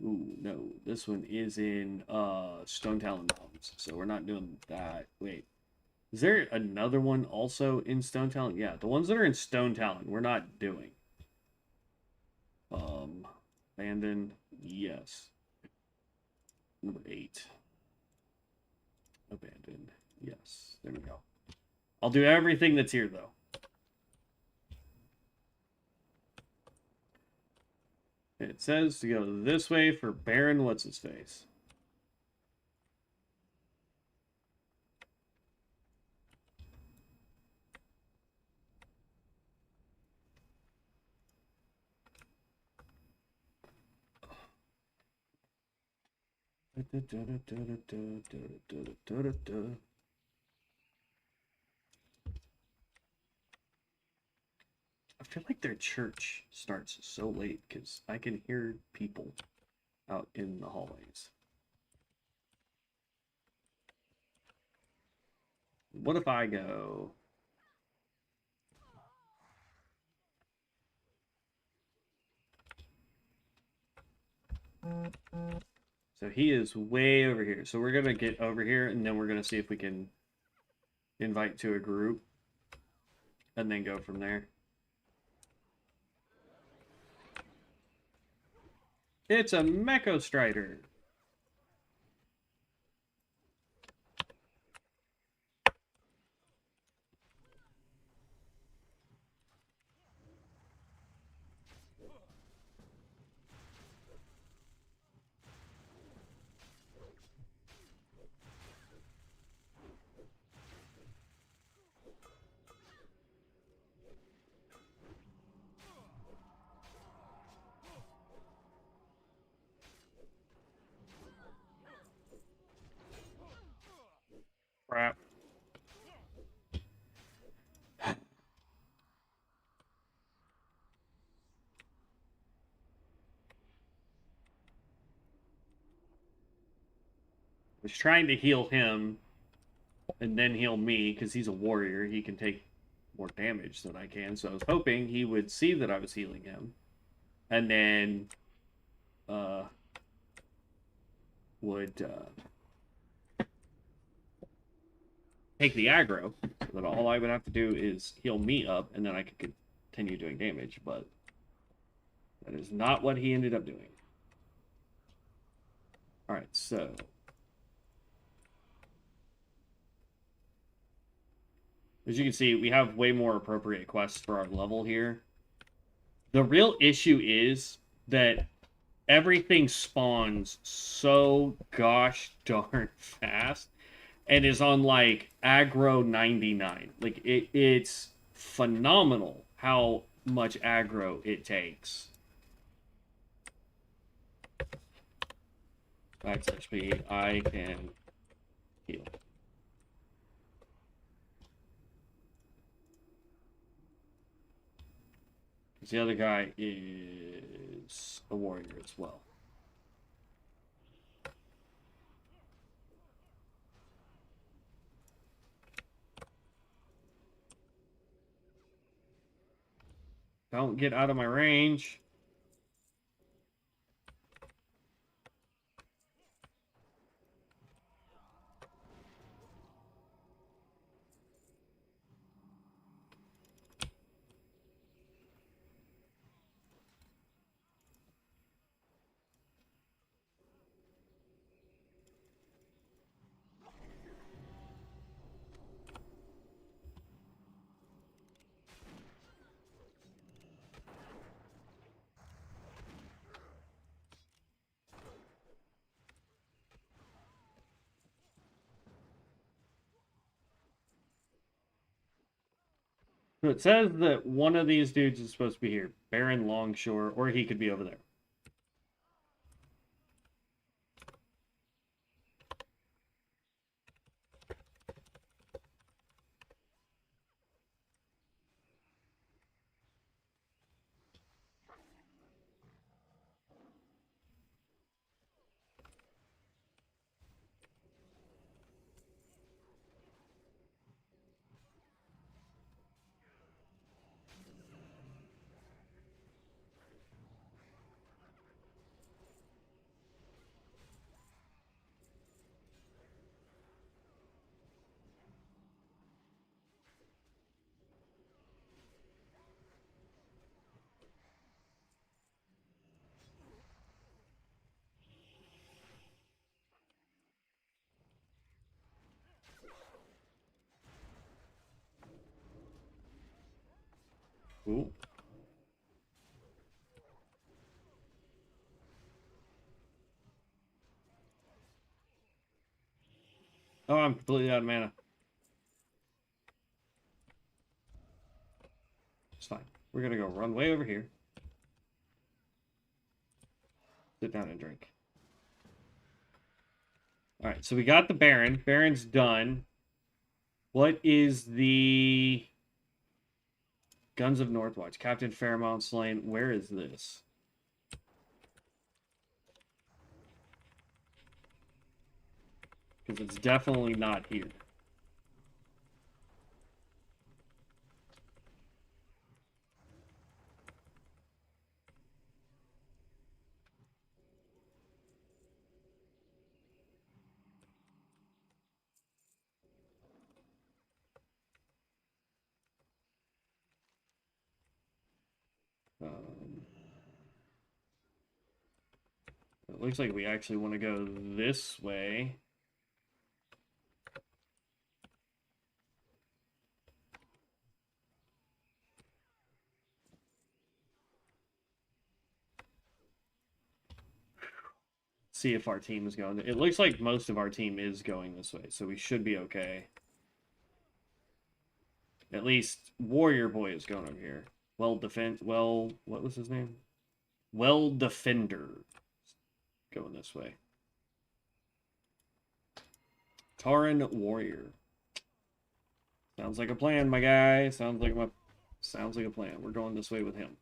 Ooh, no. This one is in Stone Talon Mountains, so we're not doing that. Wait. Is there another one also in Stone Talon? Yeah, the ones that are in Stone Talon, we're not doing. Abandon, yes. Number 8. Abandon, yes. There we go. I'll do everything that's here, though. It says to go this way for Baron What's-His-Face. I feel like their church starts so late because I can hear people out in the hallways. What if I go? So he is way over here. So we're going to get over here and then we're going to see if we can invite to a group and then go from there. It's a Mecho Strider. Crap. I was trying to heal him and then heal me because he's a warrior. He can take more damage than I can. So I was hoping he would see that I was healing him and then would take the aggro so that all I would have to do is heal me up and then I could continue doing damage. But that is not what he ended up doing. All right, so as you can see, we have way more appropriate quests for our level here. The real issue is that everything spawns so gosh darn fast and is on like aggro 99. Like it's phenomenal how much aggro it takes. Max HP, I can heal. Because the other guy is a warrior as well. Don't get out of my range. So it says that one of these dudes is supposed to be here. Baron Longshore, or he could be over there. Cool. Oh, I'm completely out of mana. It's fine. We're gonna go run way over here. Sit down and drink. Alright, so we got the Baron. Baron's done. What is the Guns of Northwatch? Captain Fairmount slain. Where is this? Because it's definitely not here. It looks like we actually want to go this way. See if our team is going. It looks like most of our team is going this way, so we should be okay. At least Warrior Boy is going over here. What was his name? Well Defender. Going this way. Taran Warrior. Sounds like a plan, my guy. Sounds like a plan. We're going this way with him.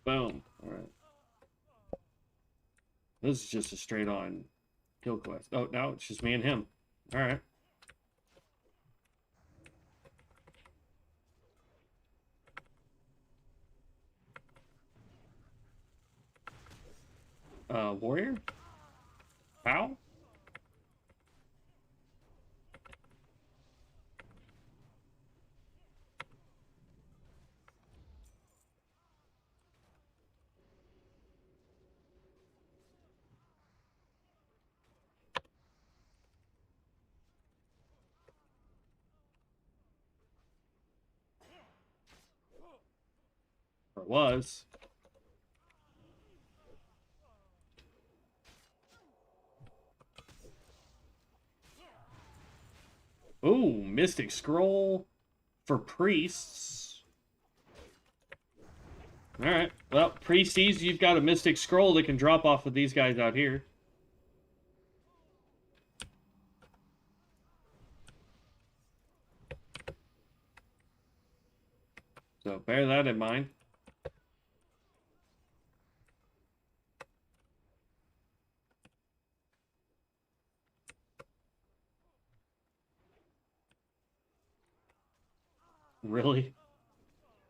Boom. All right. This is just a straight on kill quest. Oh, now it's just me and him. All right. Warrior? How? Or it was. Ooh, Mystic Scroll for priests. Alright. Well, priest sees you've got a Mystic Scroll that can drop off of these guys out here. So bear that in mind. Really?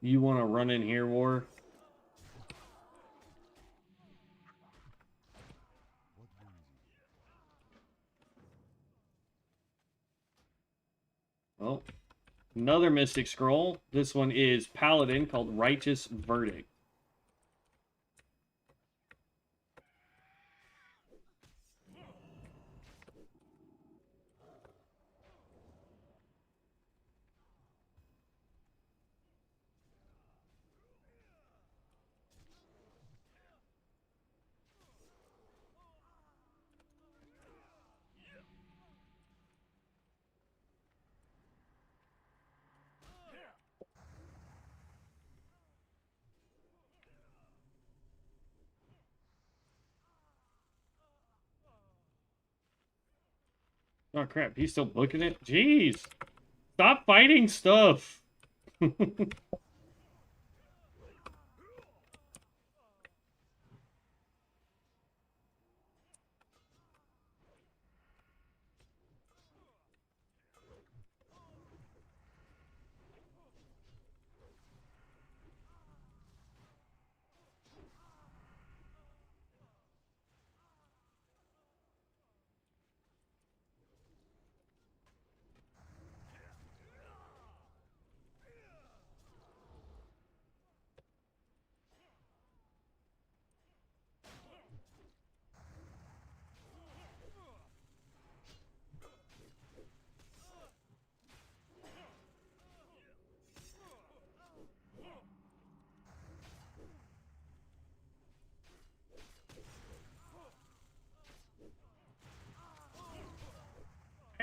You want to run in here, War? Well, another Mystic Scroll. This one is Paladin called Righteous Verdict. Oh crap, he's still booking it? Jeez! Stop fighting stuff!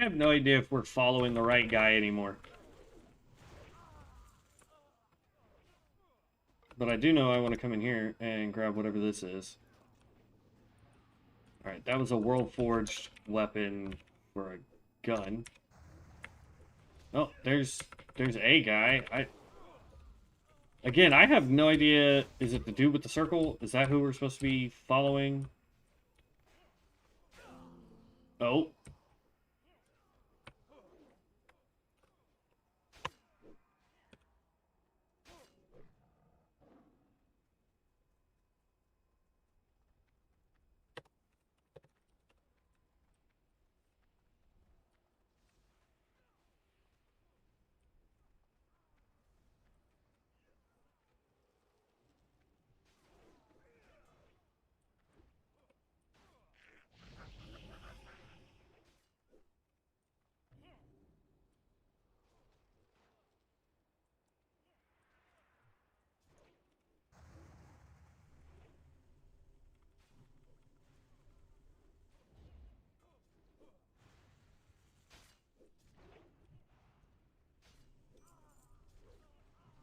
have no idea if we're following the right guy anymore. But I do know I want to come in here and grab whatever this is. Alright, that was a world-forged weapon for a gun. Oh, there's a guy. Again, I have no idea. Is it the dude with the circle? Is that who we're supposed to be following? Oh.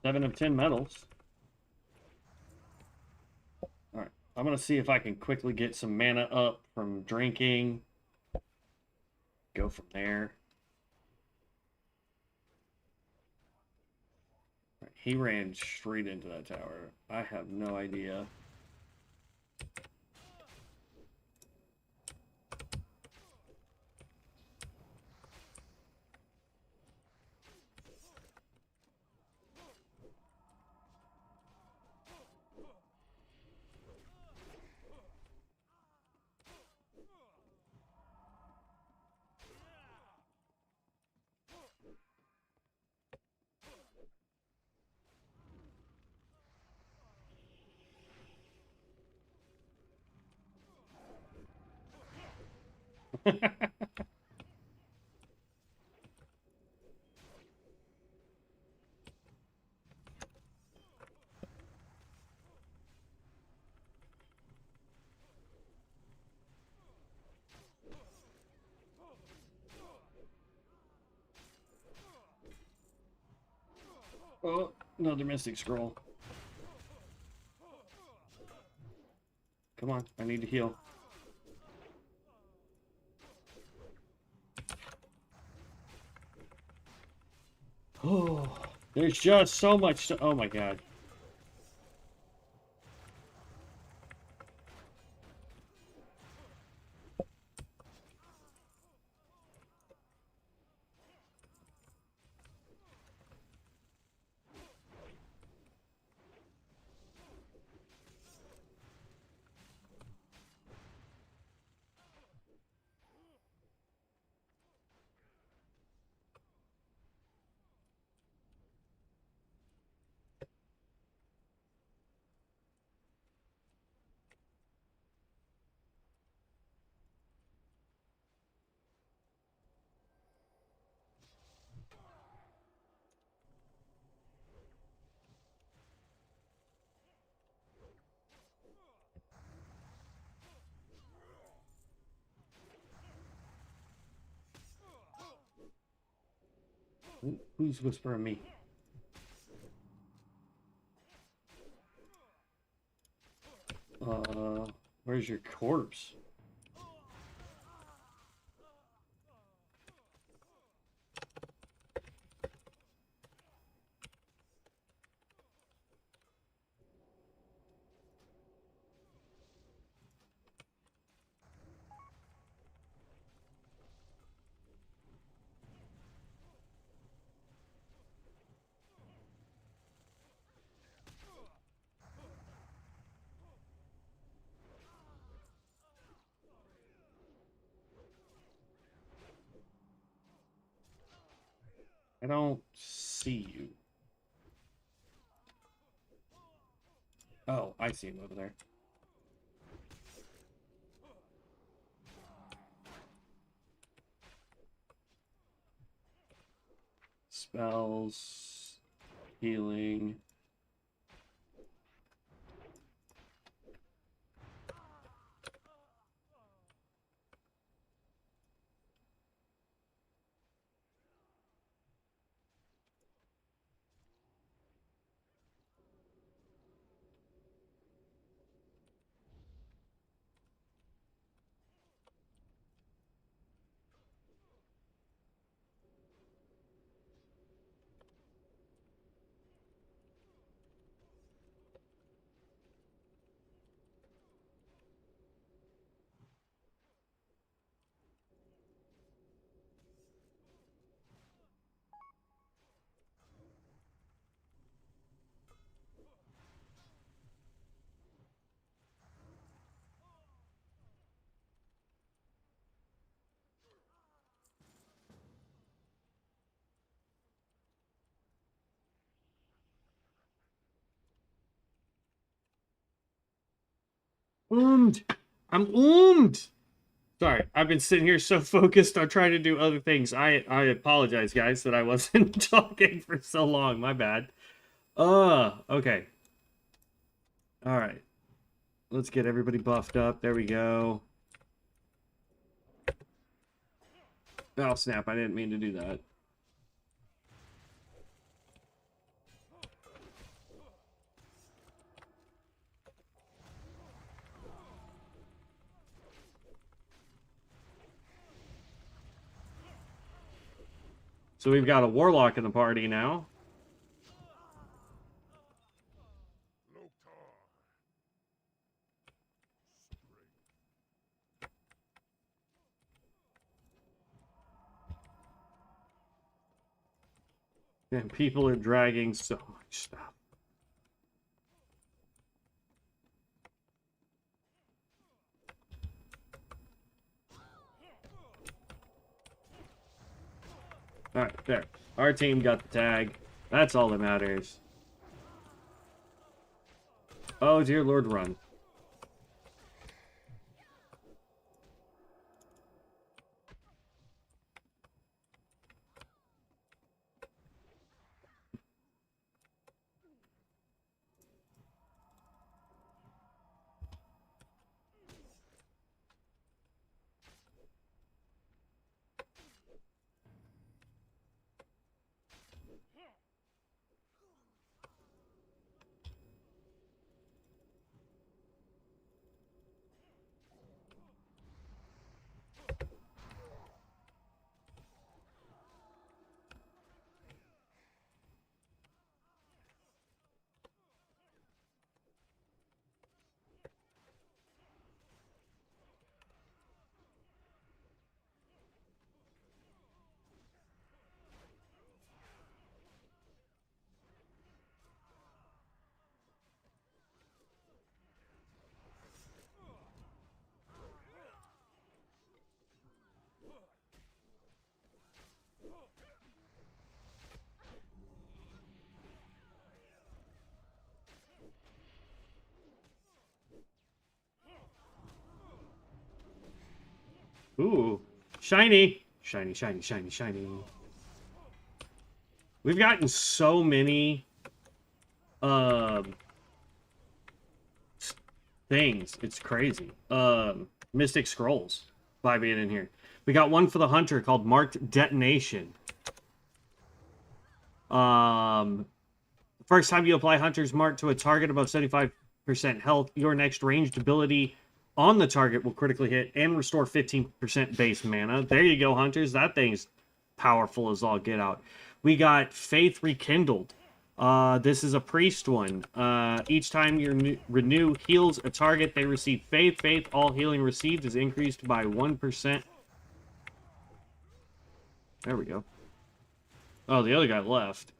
Seven of 10 medals. Alright, I'm going to see if I can quickly get some mana up from drinking. Go from there. Right, he ran straight into that tower. I have no idea. Oh, another Mystic Scroll. Come on, I need to heal. Oh, there's just so much. Oh my god. Who's whispering me? Where's your corpse? I don't see you. Oh, I see him over there. Spells, healing. I'm oomed. Sorry, I've been sitting here so focused on trying to do other things. I apologize, guys, that I wasn't talking for so long. My bad. Okay. All right. Let's get everybody buffed up. There we go. Oh, snap. I didn't mean to do that. So we've got a warlock in the party now. And people are dragging so much stuff. Alright, there. Our team got the tag. That's all that matters. Oh, dear Lord, run. Ooh. Shiny. Shiny, shiny, shiny, shiny. We've gotten so many things. It's crazy. Mystic Scrolls by being in here. We got one for the Hunter called Marked Detonation. First time you apply Hunter's Mark to a target above 75% health, your next ranged ability on the target will critically hit and restore 15% base mana. There you go, Hunters. That thing's powerful as all get out. We got Faith Rekindled. This is a priest one. Each time you renew heals a target, they receive Faith. Faith, all healing received is increased by 1%. There we go. Oh, the other guy left.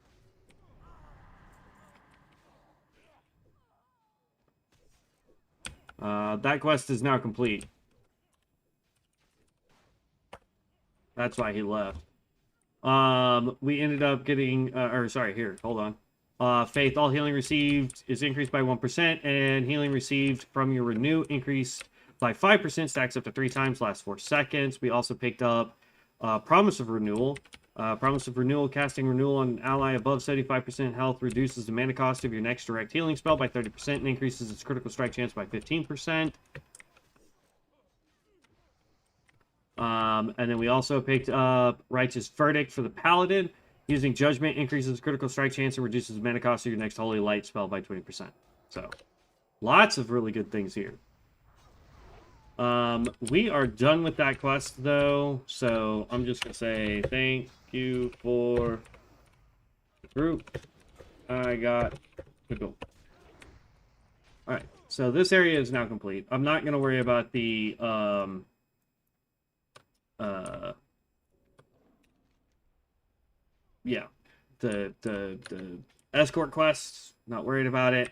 That quest is now complete. That's why he left. We ended up getting, here, hold on. Faith, all healing received is increased by 1%, and healing received from your renew increased by 5%, stacks up to 3 times, lasts 4 seconds. We also picked up Promise of Renewal. Promise of Renewal, casting Renewal on an ally above 75% health reduces the mana cost of your next direct healing spell by 30% and increases its critical strike chance by 15%. And then we also picked up Righteous Verdict for the Paladin. Using Judgment increases critical strike chance and reduces the mana cost of your next Holy Light spell by 20%. So, lots of really good things here. We are done with that quest, though, so I'm just going to say thank you for the group. I got to go. Alright, so this area is now complete. I'm not going to worry about the, the escort quests. Not worried about it,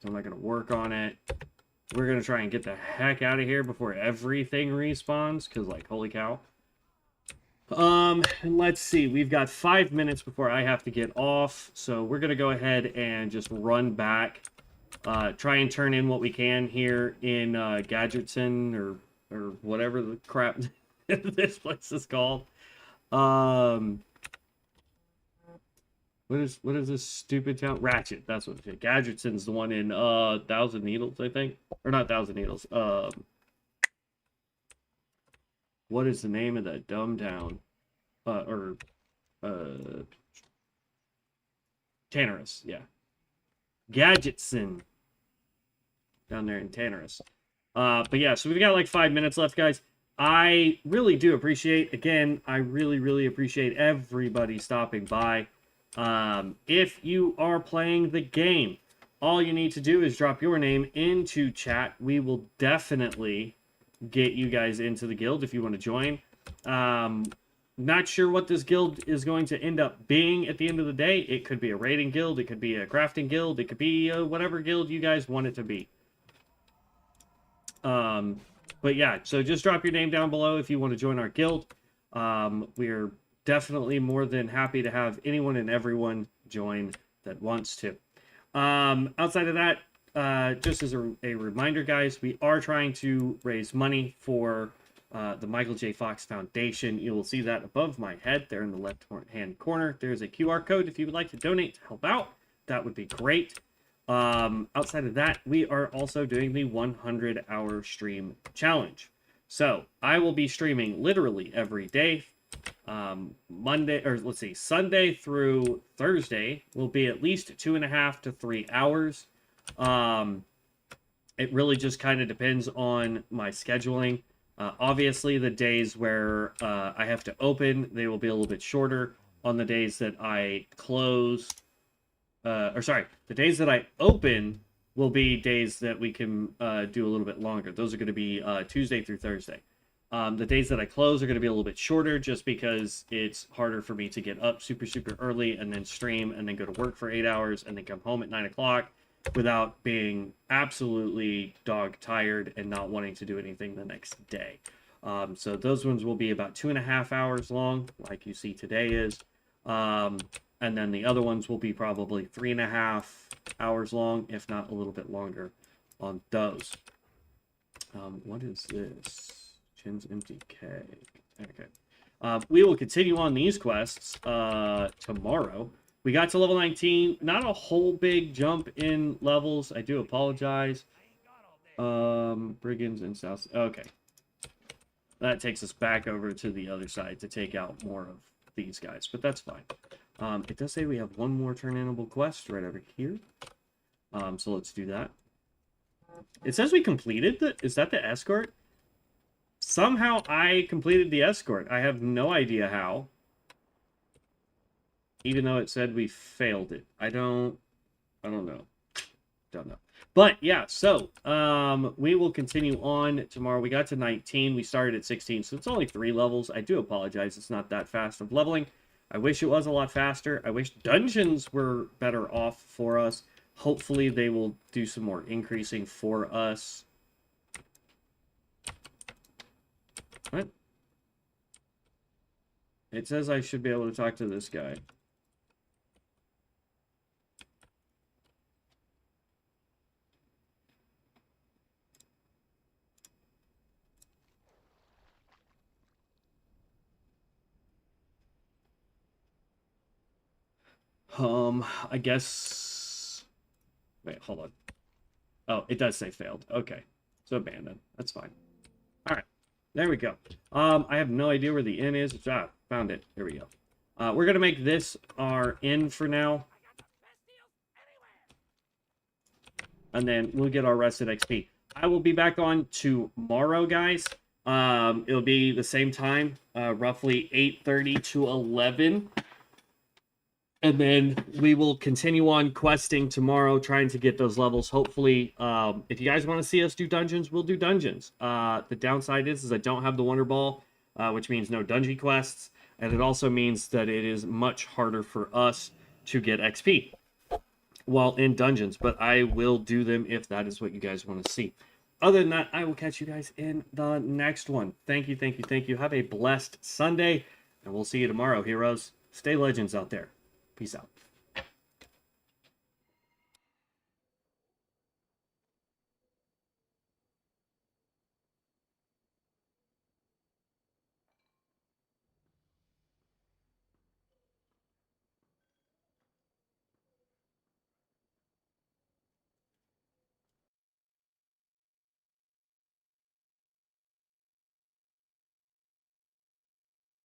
so I'm not going to work on it. We're going to try and get the heck out of here before everything respawns, because, like, holy cow. Let's see. We've got 5 minutes before I have to get off, so we're going to go ahead and just run back try and turn in what we can here in Gadgetson or whatever the crap this place is called. What is this stupid town? Ratchet, that's what it is. Gadgetson's the one in Thousand Needles, I think. Or not Thousand Needles. What is the name of that dumb town? Tannerus, yeah. Gadgetson. Down there in Tannerus. But yeah, so we've got like 5 minutes left, guys. I really do appreciate, again, I really appreciate everybody stopping by. If you are playing the game, all you need to do is drop your name into chat. We will definitely get you guys into the guild if you want to join. Not sure what this guild is going to end up being at the end of the day. It could be a raiding guild, it could be a crafting guild, it could be whatever guild you guys want it to be. But yeah, so just drop your name down below if you want to join our guild. We're definitely more than happy to have anyone and everyone join that wants to. Outside of that, just as a reminder, guys, we are trying to raise money for the Michael J. Fox Foundation. You will see that above my head there in the left-hand corner. There's a QR code if you would like to donate to help out. That would be great. Outside of that, we are also doing the 100-hour stream challenge. So I will be streaming literally every day. Sunday through Thursday will be at least 2.5 to 3 hours. It really just kind of depends on my scheduling. Obviously, the days where I have to open, they will be a little bit shorter. On the days that I close, the days that I open will be days that we can do a little bit longer. Those are going to be Tuesday through Thursday. The days that I close are going to be a little bit shorter just because it's harder for me to get up super early and then stream and then go to work for 8 hours and then come home at 9 o'clock without being absolutely dog tired and not wanting to do anything the next day. So those ones will be about 2.5 hours long, like you see today is. And then the other ones will be probably 3.5 hours long, if not a little bit longer on those. What is this? Chin's empty keg. Okay. We will continue on these quests tomorrow. We got to level 19. Not a whole big jump in levels. I do apologize. Brigands and South. Okay. That takes us back over to the other side to take out more of these guys, but that's fine. It does say we have one more turn-inable quest right over here. So let's do that. It says we completed the... Is that the escort? Somehow I completed the escort. I have no idea how. Even though it said we failed it. I don't know. Don't know. But yeah, so we will continue on tomorrow. We got to 19. We started at 16, so it's only 3 levels. I do apologize. It's not that fast of leveling. I wish it was a lot faster. I wish dungeons were better off for us. Hopefully they will do some more increasing for us. What? It says I should be able to talk to this guy. I guess... Wait, hold on. Oh, it does say failed. Okay. So abandoned. That's fine. Alright. There we go. I have no idea where the inn is. Ah, found it. Here we go. We're going to make this our inn for now. And then we'll get our rested XP. I will be back on tomorrow, guys. It'll be the same time, roughly 8:30 to 11. And then we will continue on questing tomorrow, trying to get those levels. Hopefully, if you guys want to see us do dungeons, we'll do dungeons. The downside is I don't have the Wonder Ball, which means no dungeon quests. And it also means that it is much harder for us to get XP while in dungeons. But I will do them if that is what you guys want to see. Other than that, I will catch you guys in the next one. Thank you, thank you, thank you. Have a blessed Sunday. And we'll see you tomorrow, heroes. Stay legends out there. Peace out.